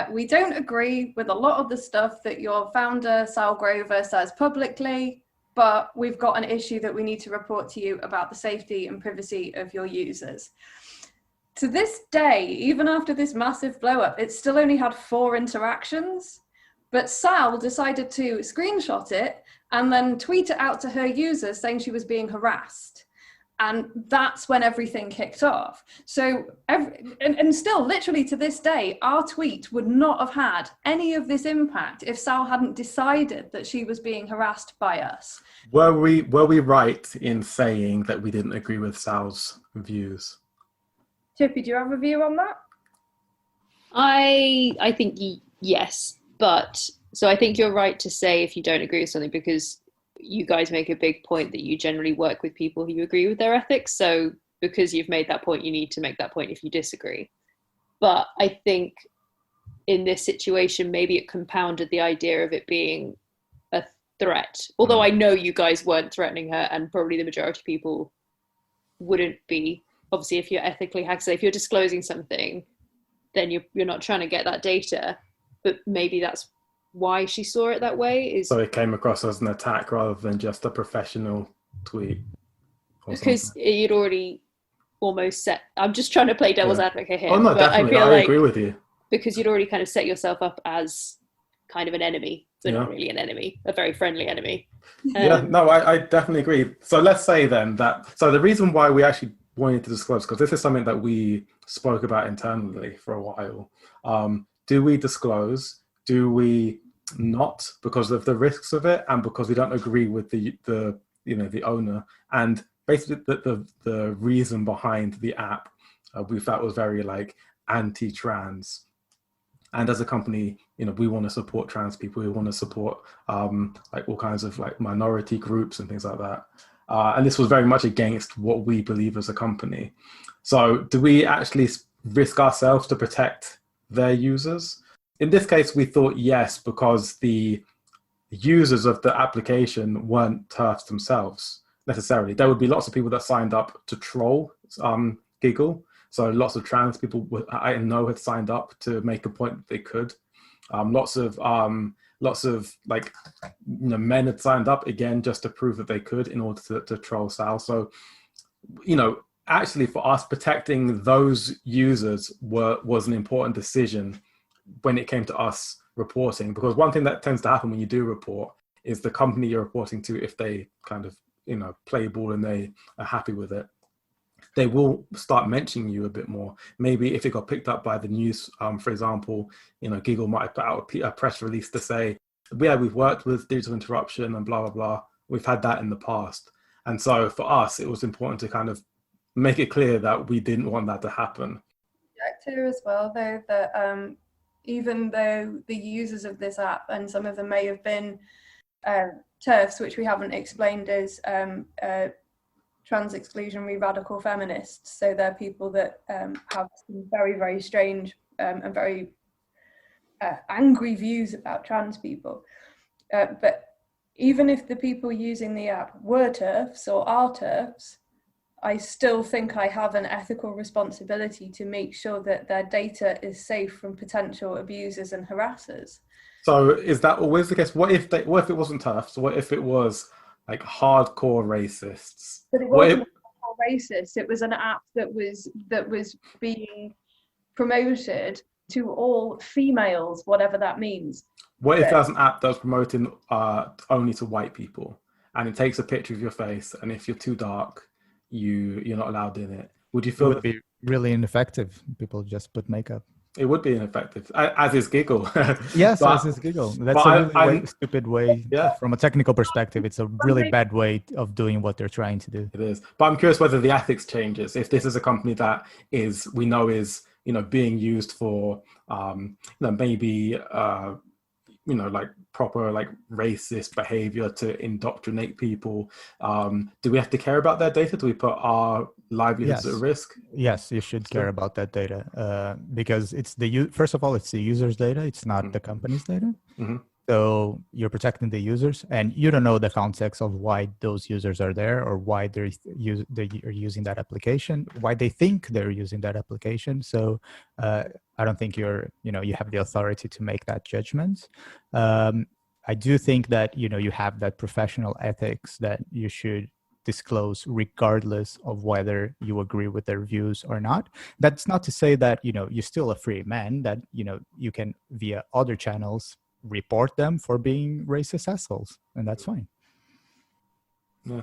we don't agree with a lot of the stuff that your founder, Sal Grover, says publicly, but we've got an issue that we need to report to you about the safety and privacy of your users." To this day, even after this massive blow up, it still only had 4 interactions. But Sal decided to screenshot it and then tweet it out to her users saying she was being harassed. And that's when everything kicked off. So, and still, literally to this day, our tweet would not have had any of this impact if Sal hadn't decided that she was being harassed by us. Were we right in saying that we didn't agree with Sal's views? Chippy, do you have a view on that? I think yes. But so I think you're right to say if you don't agree with something, because you guys make a big point that you generally work with people who agree with their ethics. So because you've made that point, you need to make that point if you disagree. But I think in this situation, maybe it compounded the idea of it being a threat. Although I know you guys weren't threatening her, and probably the majority of people wouldn't be. Obviously, if you're ethically hacked, so if you're disclosing something, then you're not trying to get that data. But maybe that's why she saw it that way. So it came across as an attack rather than just a professional tweet. Because you'd already almost set... I'm just trying to play devil's advocate here. Oh, no, definitely. I agree with you. Because you'd already kind of set yourself up as kind of an enemy we're not Yeah. really an enemy, a very friendly enemy. Yeah, no, I definitely agree. So let's say then that, so the reason why we actually wanted to disclose, because this is something that we spoke about internally for a while. Do we disclose? Do we not, because of the risks of it and because we don't agree with the the owner? And basically the reason behind the app we felt was very like anti-trans. And as a company, we want to support trans people. We want to support like all kinds of like minority groups and things like that. And this was very much against what we believe as a company. So do we actually risk ourselves to protect their users? In this case, we thought yes, because the users of the application weren't TERFs themselves necessarily. There would be lots of people that signed up to troll Giggle. So lots of trans people I know had signed up to make a point that they could. Lots of like men had signed up again just to prove that they could in order to troll Sal. So actually for us, protecting those users was an important decision when it came to us reporting, because one thing that tends to happen when you do report is the company you're reporting to, if they kind of play ball and they are happy with it, they will start mentioning you a bit more. Maybe if it got picked up by the news, for example, Giggle might put out a press release to say, yeah, we've worked with Digital Interruption and blah, blah, blah. We've had that in the past. And so for us, it was important to kind of make it clear that we didn't want that to happen. Here as well, though, that even though the users of this app, and some of them may have been TERFs, which we haven't explained as trans exclusionary radical feminists. So they're people that have some very, very strange and very angry views about trans people. But even if the people using the app were TERFs or are TERFs, I still think I have an ethical responsibility to make sure that their data is safe from potential abusers and harassers. So is that always the case? What if it wasn't TERFs? What if it was like hardcore racists? But it wasn't racist. It was an app that was being promoted to all females, whatever that means. What if there's an app that's promoting only to white people, and it takes a picture of your face, and if you're too dark, you're not allowed in it? Would you feel It would be really ineffective? People just put makeup. It would be ineffective, as is Giggle. Yes, as is Giggle. That's a really stupid way. Yeah. From a technical perspective, it's a really bad way of doing what they're trying to do. It is. But I'm curious whether the ethics changes. If this is a company that we know is being used for maybe like proper like racist behavior to indoctrinate people, do we have to care about their data? Do we put our livelihoods at risk? Yes, you should care about that data because it's first of all, it's the user's data. It's not the company's data. Mm-hmm. So you're protecting the users, and you don't know the context of why those users are there, or why they are using that application, why they think they're using that application. So I don't think you have the authority to make that judgment. I do think that you have that professional ethics that you should disclose regardless of whether you agree with their views or not. That's not to say that you're still a free man, that you can via other channels report them for being racist assholes, and that's fine. Yeah.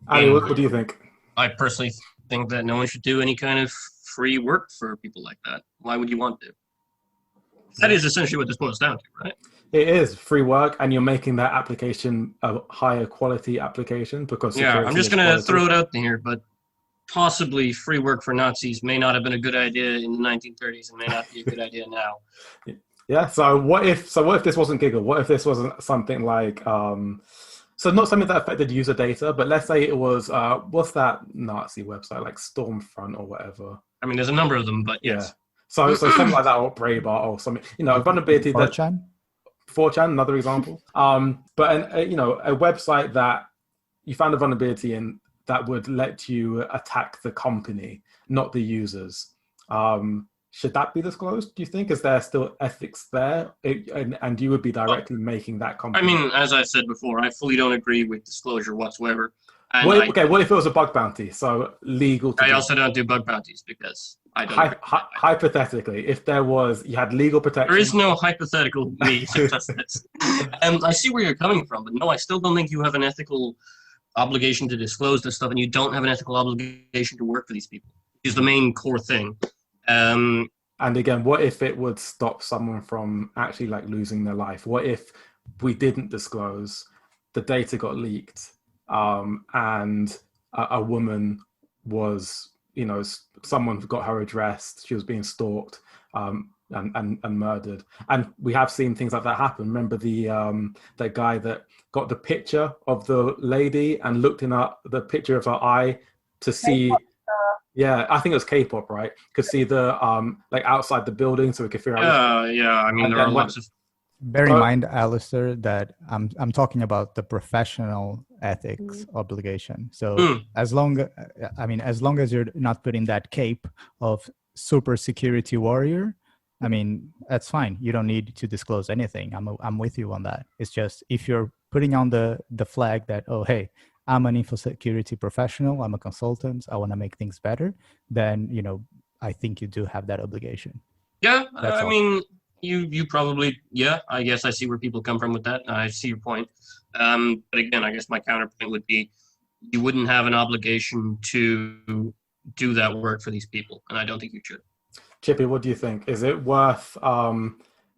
Ali, what do you think? I personally think that no one should do any kind of free work for people like that. Why would you want to? That is essentially what this boils down to, right? It is free work, and you're making that application a higher quality application because I'm just going to throw it out there, but possibly free work for Nazis may not have been a good idea in the 1930s and may not be a good idea now. Yeah. So what if this wasn't Giggle? What if this wasn't something like so not something that affected user data, but let's say it was what's that Nazi website, like Stormfront or whatever? I mean, there's a number of them, but yes. Yeah. So something like that, or Breitbart or something. A vulnerability 4chan, another example. But a website that you found a vulnerability in that would let you attack the company, not the users. Should that be disclosed, do you think? Is there still ethics there? And you would be directly making that company. I mean, as I said before, I fully don't agree with disclosure whatsoever. And what if it was a bug bounty? So legal to I also don't do bug bounties because I don't agree. Hypothetically, if you had legal protection. There is no hypothetical me. I see where you're coming from, but no, I still don't think you have an ethical obligation to disclose this stuff, and you don't have an ethical obligation to work for these people, which is the main core thing. And again, what if it would stop someone from actually like losing their life? What if we didn't disclose, the data got leaked, and a woman was, you know, someone got her address, she was being stalked, and murdered. And we have seen things like that happen. Remember the guy that got the picture of the lady and looked in the picture of her eye to see. Yeah, I think it was K-pop, right? Could see the like outside the building, so we could figure out. Yeah. I mean, there are lots of. Bear in mind, Alistair, that I'm talking about the professional ethics obligation. So as long as you're not putting that cape of super security warrior, I mean, that's fine. You don't need to disclose anything. I'm with you on that. It's just if you're putting on the flag that, oh, hey, I'm an info security professional, I'm a consultant, I want to make things better, then, you know, I think you do have that obligation. Yeah, I mean, you probably, yeah, I guess I see where people come from with that. I see your point. But again, I guess my counterpoint would be you wouldn't have an obligation to do that work for these people, and I don't think you should. Chippy, what do you think? Is it worth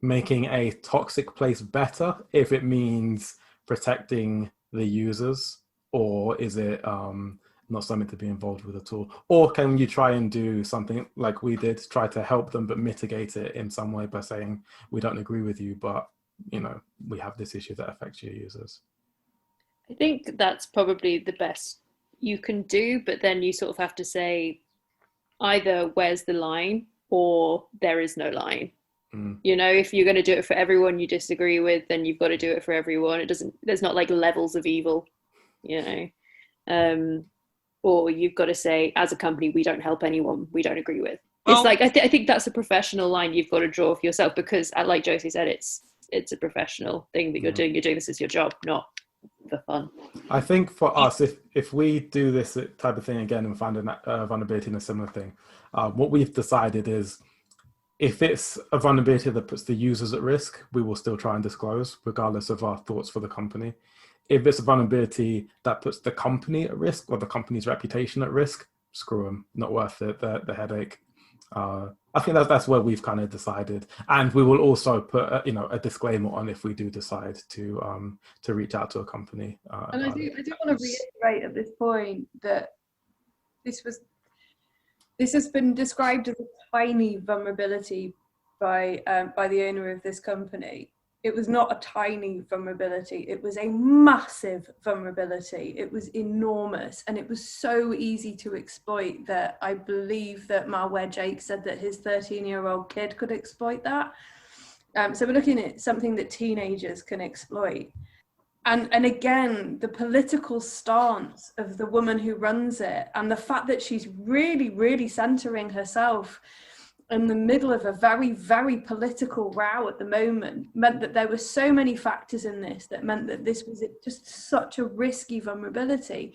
making a toxic place better if it means protecting the users, or is it not something to be involved with at all? Or can you try and do something like we did, try to help them but mitigate it in some way by saying, we don't agree with you, but you know, we have this issue that affects your users? I think that's probably the best you can do, but then you sort of have to say either where's the line or there is no line. You know, if you're going to do it for everyone you disagree with, then you've got to do it for everyone. There's not like levels of evil, you know. Or you've got to say, as a company, we don't help anyone we don't agree with. Well, it's like I think that's a professional line you've got to draw for yourself, because like Josie said, it's a professional thing that you're doing. You're doing this as your job, not for fun. I think for us, if we do this type of thing again and find a vulnerability in a similar thing, what we've decided is, if it's a vulnerability that puts the users at risk, we will still try and disclose, regardless of our thoughts for the company. If it's a vulnerability that puts the company at risk or the company's reputation at risk, screw them, not worth it, the headache. I think that's where we've kind of decided, and we will also put a disclaimer on if we do decide to reach out to a company. And I do want to reiterate at this point that this has been described as a tiny vulnerability by the owner of this company. It was not a tiny vulnerability. It was a massive vulnerability. It was enormous, and it was so easy to exploit that I believe that Malware Jake said that his 13-year-old kid could exploit that. So we're looking at something that teenagers can exploit. And again, the political stance of the woman who runs it, and the fact that she's really, really centering herself in the middle of a very, very political row at the moment, meant that there were so many factors in this that meant that this was just such a risky vulnerability.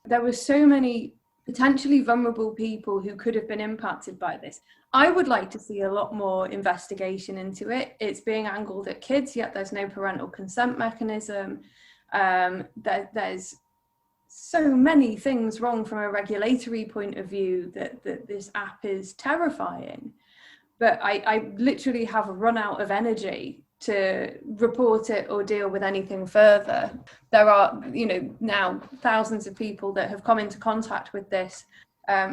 There were so many potentially vulnerable people who could have been impacted by this. I would like to see a lot more investigation into it. It's being angled at kids, yet there's no parental consent mechanism. There's so many things wrong from a regulatory point of view that this app is terrifying. But I literally have run out of energy to report it or deal with anything further. There are, now thousands of people that have come into contact with this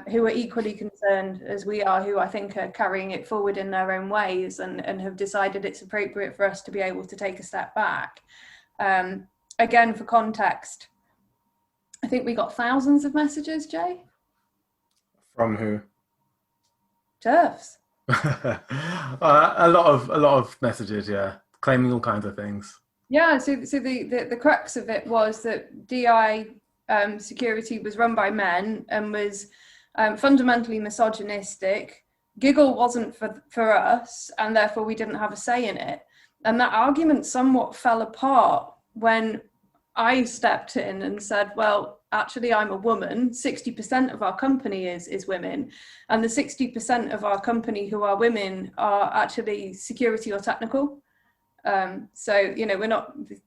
who are equally concerned as we are, who I think are carrying it forward in their own ways and have decided it's appropriate for us to be able to take a step back. Again, for context, I think we got thousands of messages, Jay. From who? TERFs. a lot of messages, yeah, claiming all kinds of things. Yeah, so the crux of it was that DI security was run by men and was fundamentally misogynistic. Giggle wasn't for us, and therefore we didn't have a say in it. And that argument somewhat fell apart when I stepped in and said, well, actually I'm a woman, 60% of our company is women, and the 60% of our company who are women are actually security or technical. So,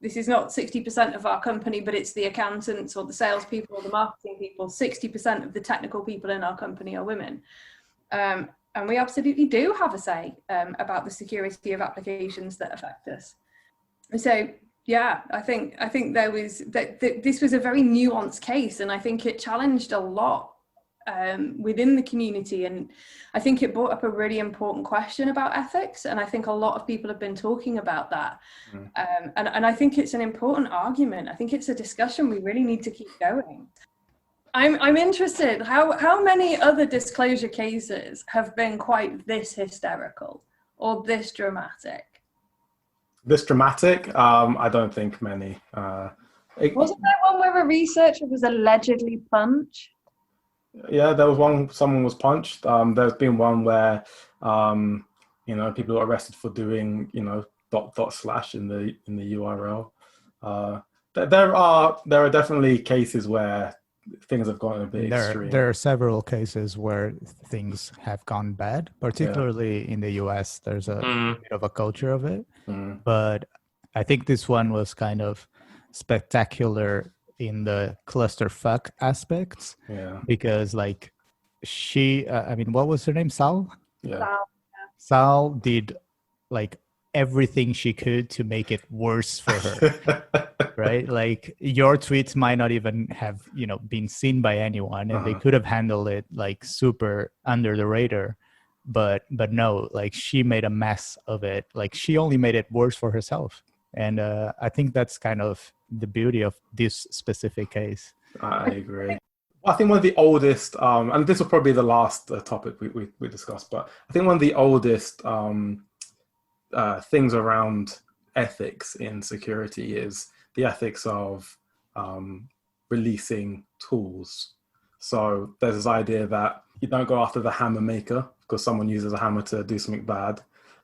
this is not 60% of our company, but it's the accountants or the salespeople or the marketing people. 60% of the technical people in our company are women. And we absolutely do have a say about the security of applications that affect us. So, yeah, I think there was this was a very nuanced case, and I think it challenged a lot within the community, and I think it brought up a really important question about ethics, and I think a lot of people have been talking about that. And I think it's an important argument. I think it's a discussion we really need to keep going. I'm interested, how many other disclosure cases have been quite this hysterical or this dramatic? This dramatic? I don't think many. Wasn't there one where a researcher was allegedly punched? Yeah, there was one. Someone was punched. There's been one where, people are arrested for doing, // in the URL. There are definitely cases where things have gone a bit extreme. There are several cases where things have gone bad, particularly in the US. There's a bit of a culture of it, but I think this one was kind of spectacular in the clusterfuck aspects. Yeah. Because what was her name? Sal? Yeah. Sal did everything she could to make it worse for her. Right? Like your tweets might not even have, been seen by anyone, and they could have handled it super under the radar. But no, she made a mess of it. She only made it worse for herself. And I think that's kind of the beauty of this specific case. I agree. I think one of the oldest, and this will probably be the last topic we discussed, but I think one of the oldest things around ethics in security is the ethics of releasing tools. So there's this idea that you don't go after the hammer maker because someone uses a hammer to do something bad.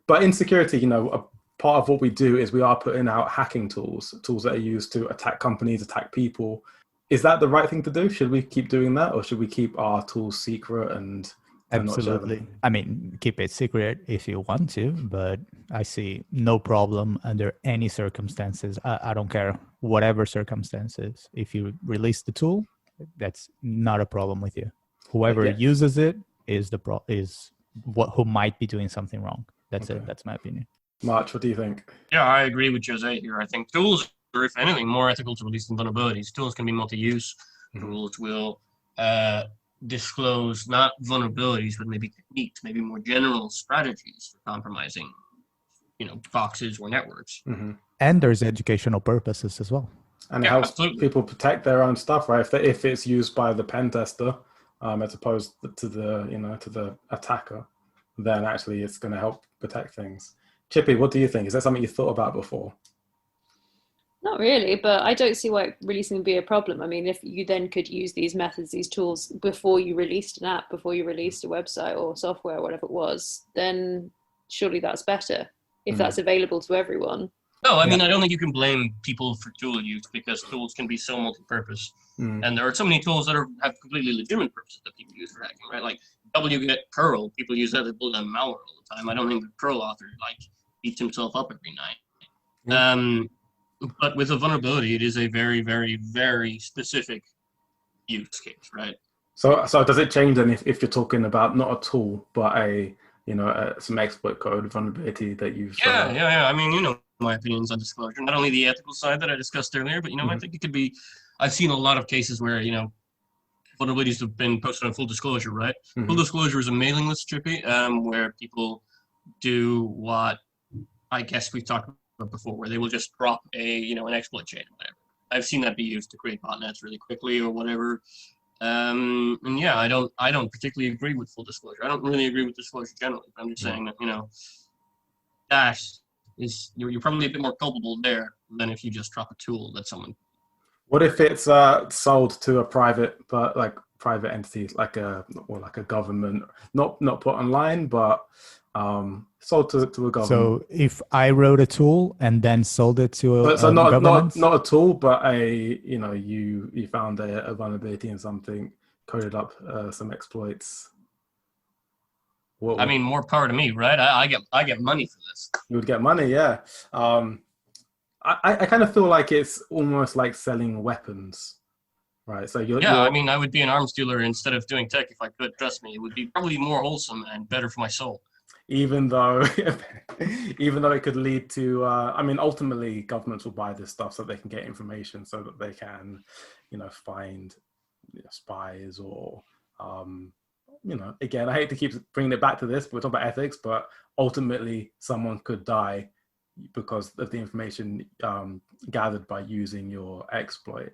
But in security, a part of what we do is we are putting out hacking tools that are used to attack companies, attack people. Is that the right thing to do? Should we keep doing that, or should we keep our tools secret and Absolutely. I mean, keep it secret if you want to, but I see no problem under any circumstances. I don't care whatever circumstances. If you release the tool, that's not a problem with you. Whoever uses it is who might be doing something wrong. That's it. That's my opinion. March, what do you think? Yeah, I agree with Jose here. I think tools are, if anything, more ethical to release than vulnerabilities. Tools can be multi-use. Tools will disclose not vulnerabilities, but maybe techniques, maybe more general strategies for compromising, boxes or networks. And there's educational purposes as well. And it helps people protect their own stuff, right? If it's used by the pen tester, as opposed to the attacker, then actually it's going to help protect things. Chippy, what do you think? Is that something you thought about before? Not really, but I don't see why releasing would be a problem. I mean, if you then could use these methods, these tools, before you released an app, before you released a website or software, or whatever it was, then surely that's better if that's available to everyone. No, I mean, I don't think you can blame people for tool use because tools can be so multi-purpose. And there are so many tools that have completely legitimate purposes that people use for hacking, right? Like wget curl, people use that to build down malware all the time. I don't think the curl author beats himself up every night. But with a vulnerability, it is a very, very, very specific use case, right? So does it change then if you're talking about not a tool, but some exploit code vulnerability that you've... Yeah. I mean, my opinions on disclosure, not only the ethical side that I discussed earlier, but, I think it could be... I've seen a lot of cases where, vulnerabilities have been posted on full disclosure, right? Full disclosure is a mailing list, Chippy, where people do what I guess we've talked about before, where they will just drop an exploit chain or whatever. I've seen that be used to create botnets really quickly or whatever. And yeah, I don't particularly agree with full disclosure. I don't really agree with disclosure generally. I'm just saying that, that is, you're probably a bit more culpable there than if you just drop a tool that someone... What if it's sold to a private, but private entities, like a government, not put online, but sold to a government. So if I wrote a tool and then sold it to a So government, not a tool, but you found a vulnerability in something, coded up some exploits. I mean, more power to me, right? I get money for this. You would get money, yeah. I kind of feel like it's almost like selling weapons, right? So I mean, I would be an arms dealer instead of doing tech if I could. Trust me, it would be probably more wholesome and better for my soul. Even though it could lead to, I mean, ultimately governments will buy this stuff so they can get information, so that they can, find spies or, again, I hate to keep bringing it back to this, we're talking about ethics, but ultimately someone could die because of the information gathered by using your exploit.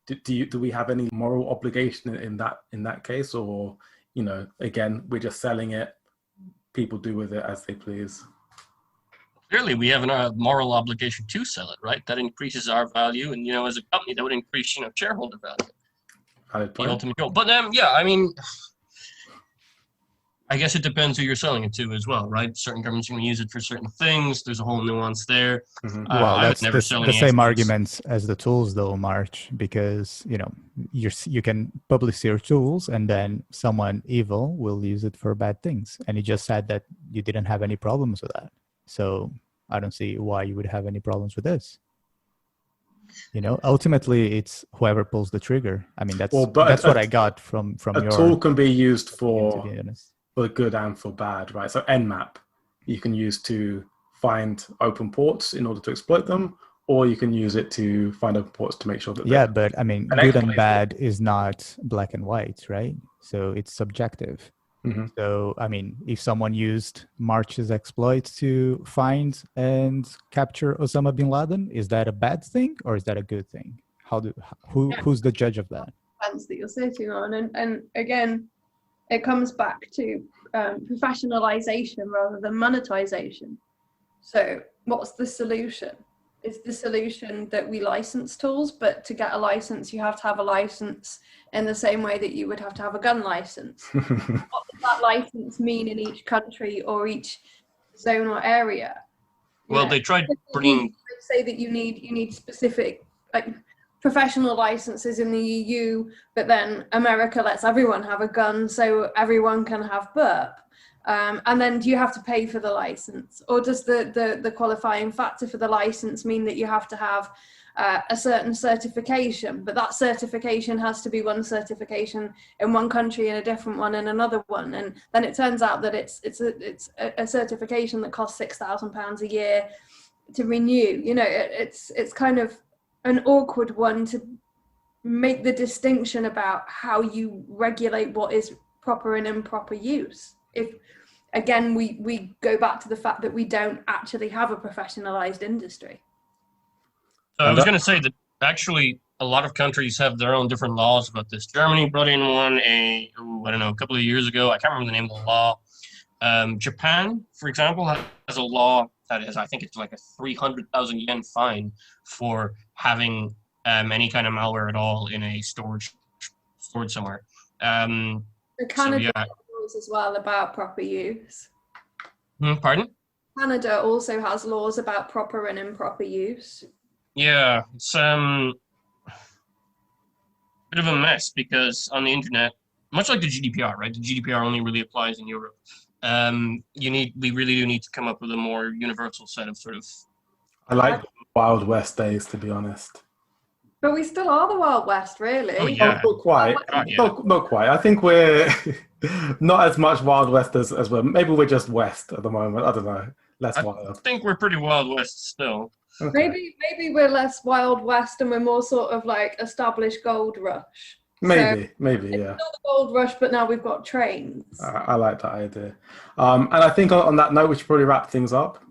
Do we have any moral obligation in that case, or again, we're just selling it, people do with it as they please? Clearly, we have a moral obligation to sell it, right? That increases our value, and as a company, that would increase shareholder value. The ultimate goal. But I mean, I guess it depends who you're selling it to as well, right? Certain governments are going to use it for certain things. There's a whole nuance there. Mm-hmm. Well, that's the same arguments as the tools, though, March, because you can publish your tools, and then someone evil will use it for bad things. And you just said that you didn't have any problems with that, so I don't see why you would have any problems with this. Ultimately, it's whoever pulls the trigger. I mean, that's what I got from your. A tool can be used for good and for bad, right? So Nmap, you can use to find open ports in order to exploit them, or you can use it to find open ports to make sure that. Yeah, but I mean, good and bad is not black and white, right? So it's subjective. Mm-hmm. So, I mean, if someone used March's exploits to find and capture Osama bin Laden, is that a bad thing or is that a good thing? Who's the judge of that? That you're sitting on, and again, it comes back to professionalization rather than monetization. So, what's the solution? Is the solution that we license tools, but to get a license, you have to have a license in the same way that you would have to have a gun license. What does that license mean in each country or each zone or area? Well, they tried bringing. Say that you need specific professional licenses in the EU, but then America lets everyone have a gun, so everyone can have burp. And then do you have to pay for the license, or does the qualifying factor for the license mean that you have to have a certain certification, but that certification has to be one certification in one country and a different one in another one, and then it turns out that it's a certification that costs £6,000 a year to renew. It's kind of an awkward one to make the distinction about how you regulate what is proper and improper use. If again we go back to the fact that we don't actually have a professionalized industry. So I was going to say that actually a lot of countries have their own different laws about this. Germany brought in one a couple of years ago. I can't remember the name of the law. Japan, for example, has a law that is, I think it's like a 300,000 yen fine for having any kind of malware at all in a stored somewhere. Canada rules as well about proper use. Pardon? Canada also has laws about proper and improper use. Yeah, it's bit of a mess because on the internet, much like the GDPR, right? The GDPR only really applies in Europe. We really do need to come up with a more universal set of sort of. I like Wild West days, to be honest. But we still are the Wild West, really. Oh, yeah. Not quite. Not quite. I think we're not as much Wild West as we're. Maybe we're just West at the moment. I don't know. Less wild. I think we're pretty Wild West still. Okay. Maybe we're less Wild West and we're more sort of like established gold rush. Maybe, It's yeah. still the gold rush, but now we've got trains. I like that idea. And I think on that note, we should probably wrap things up.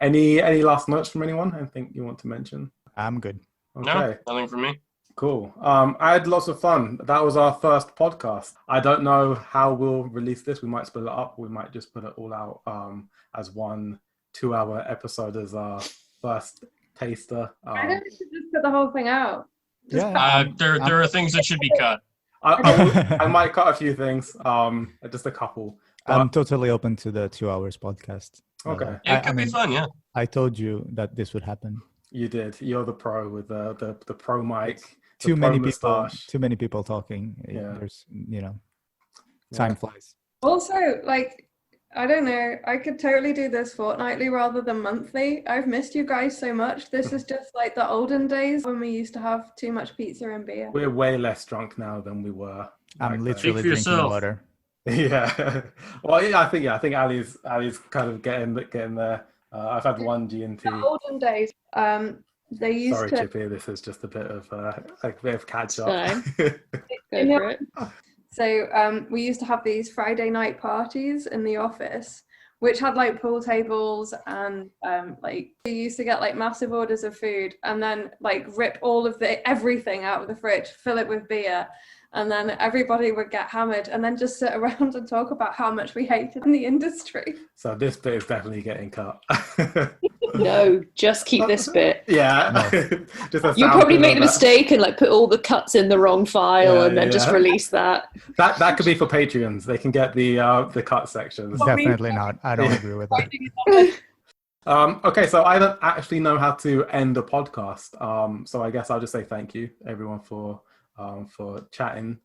Any last notes from anyone? Anything you want to mention? I'm good. Okay. No, nothing from me. Cool. I had lots of fun. That was our first podcast. I don't know how we'll release this. We might split it up. We might just put it all out as one 2-hour episode as our first taster. I think we should just put the whole thing out. There are things that should be cut. I might cut a few things, just a couple. I'm totally open to the 2 hours podcast. Okay. It could be fun, yeah. I told you that this would happen. You did. You're the pro with the pro mic. the Too pro many people. moustache. Too many people talking. Yeah. There's, time flies. Also, like, I don't know, I could totally do this fortnightly rather than monthly. I've missed you guys so much. This is just like the olden days when we used to have too much pizza and beer. We're way less drunk now than we were. back I'm then. literally Speak for drinking yourself. water. Yeah. Well, yeah, I think Ali's kind of getting there. I've had one G&T. The olden days, they used Sorry, to. Chippy. This is just a bit of catch up. Go You know- for it. So we used to have these Friday night parties in the office, which had like pool tables and like we used to get like massive orders of food and then like rip all of everything out of the fridge, fill it with beer, and then everybody would get hammered and then just sit around and talk about how much we hated the industry. So this bit is definitely getting cut. No, just keep this bit. Yeah. Just a You'll sound probably bit make of the that. mistake and like put all the cuts in the wrong file Yeah, and then just yeah. release that. That could be for Patreons. They can get the cut sections. Definitely not. I don't agree with that. Okay, so I don't actually know how to end a podcast. So I guess I'll just say thank you, everyone, for chatting.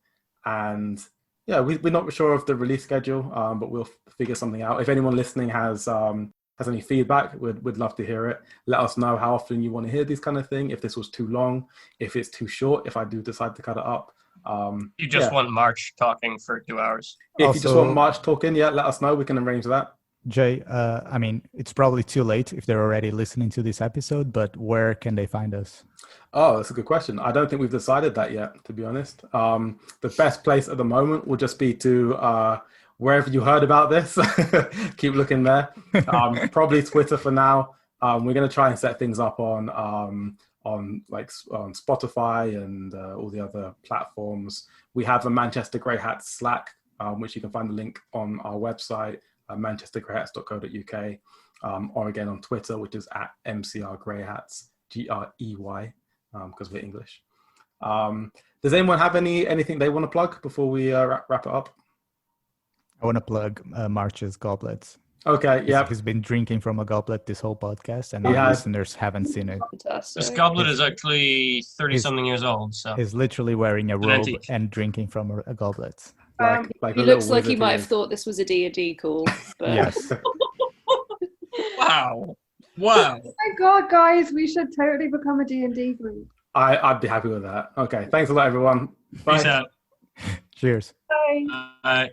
And yeah, we're not sure of the release schedule, but we'll figure something out. If anyone listening has any feedback, we'd love to hear it. Let us know how often you want to hear this kind of thing. If this was too long, if it's too short, if I do decide to cut it up. You just yeah. want March talking for 2 hours. If you just Also- want March talking, yeah, let us know. We can arrange that. Jay, I mean, it's probably too late if they're already listening to this episode, but where can they find us? Oh, that's a good question. I don't think we've decided that yet, to be honest. The best place at the moment will just be to wherever you heard about this. Keep looking there. Probably Twitter for now. We're going to try and set things up on Spotify and all the other platforms. We have a Manchester Grey Hats Slack, which you can find the link on our website, manchestergreyhats.co.uk, or again on Twitter, which is at MCRGreyhats, GREY, because we're English. Does anyone have anything they want to plug before we wrap it up? I want to plug March's goblets. Okay, yeah. He's been drinking from a goblet this whole podcast, and He our has. listeners haven't seen it. Fantastic. This goblet is actually 30-something years old, so He's literally wearing a An robe antique. and drinking from a goblet. Like He a looks little like he wizard might he have is. thought this was a D&D call. But Yes. wow. Oh my god, guys, we should totally become a D&D group. I'd be happy with that. Okay, thanks a lot, everyone. Bye. Peace out. Cheers. Bye. Bye.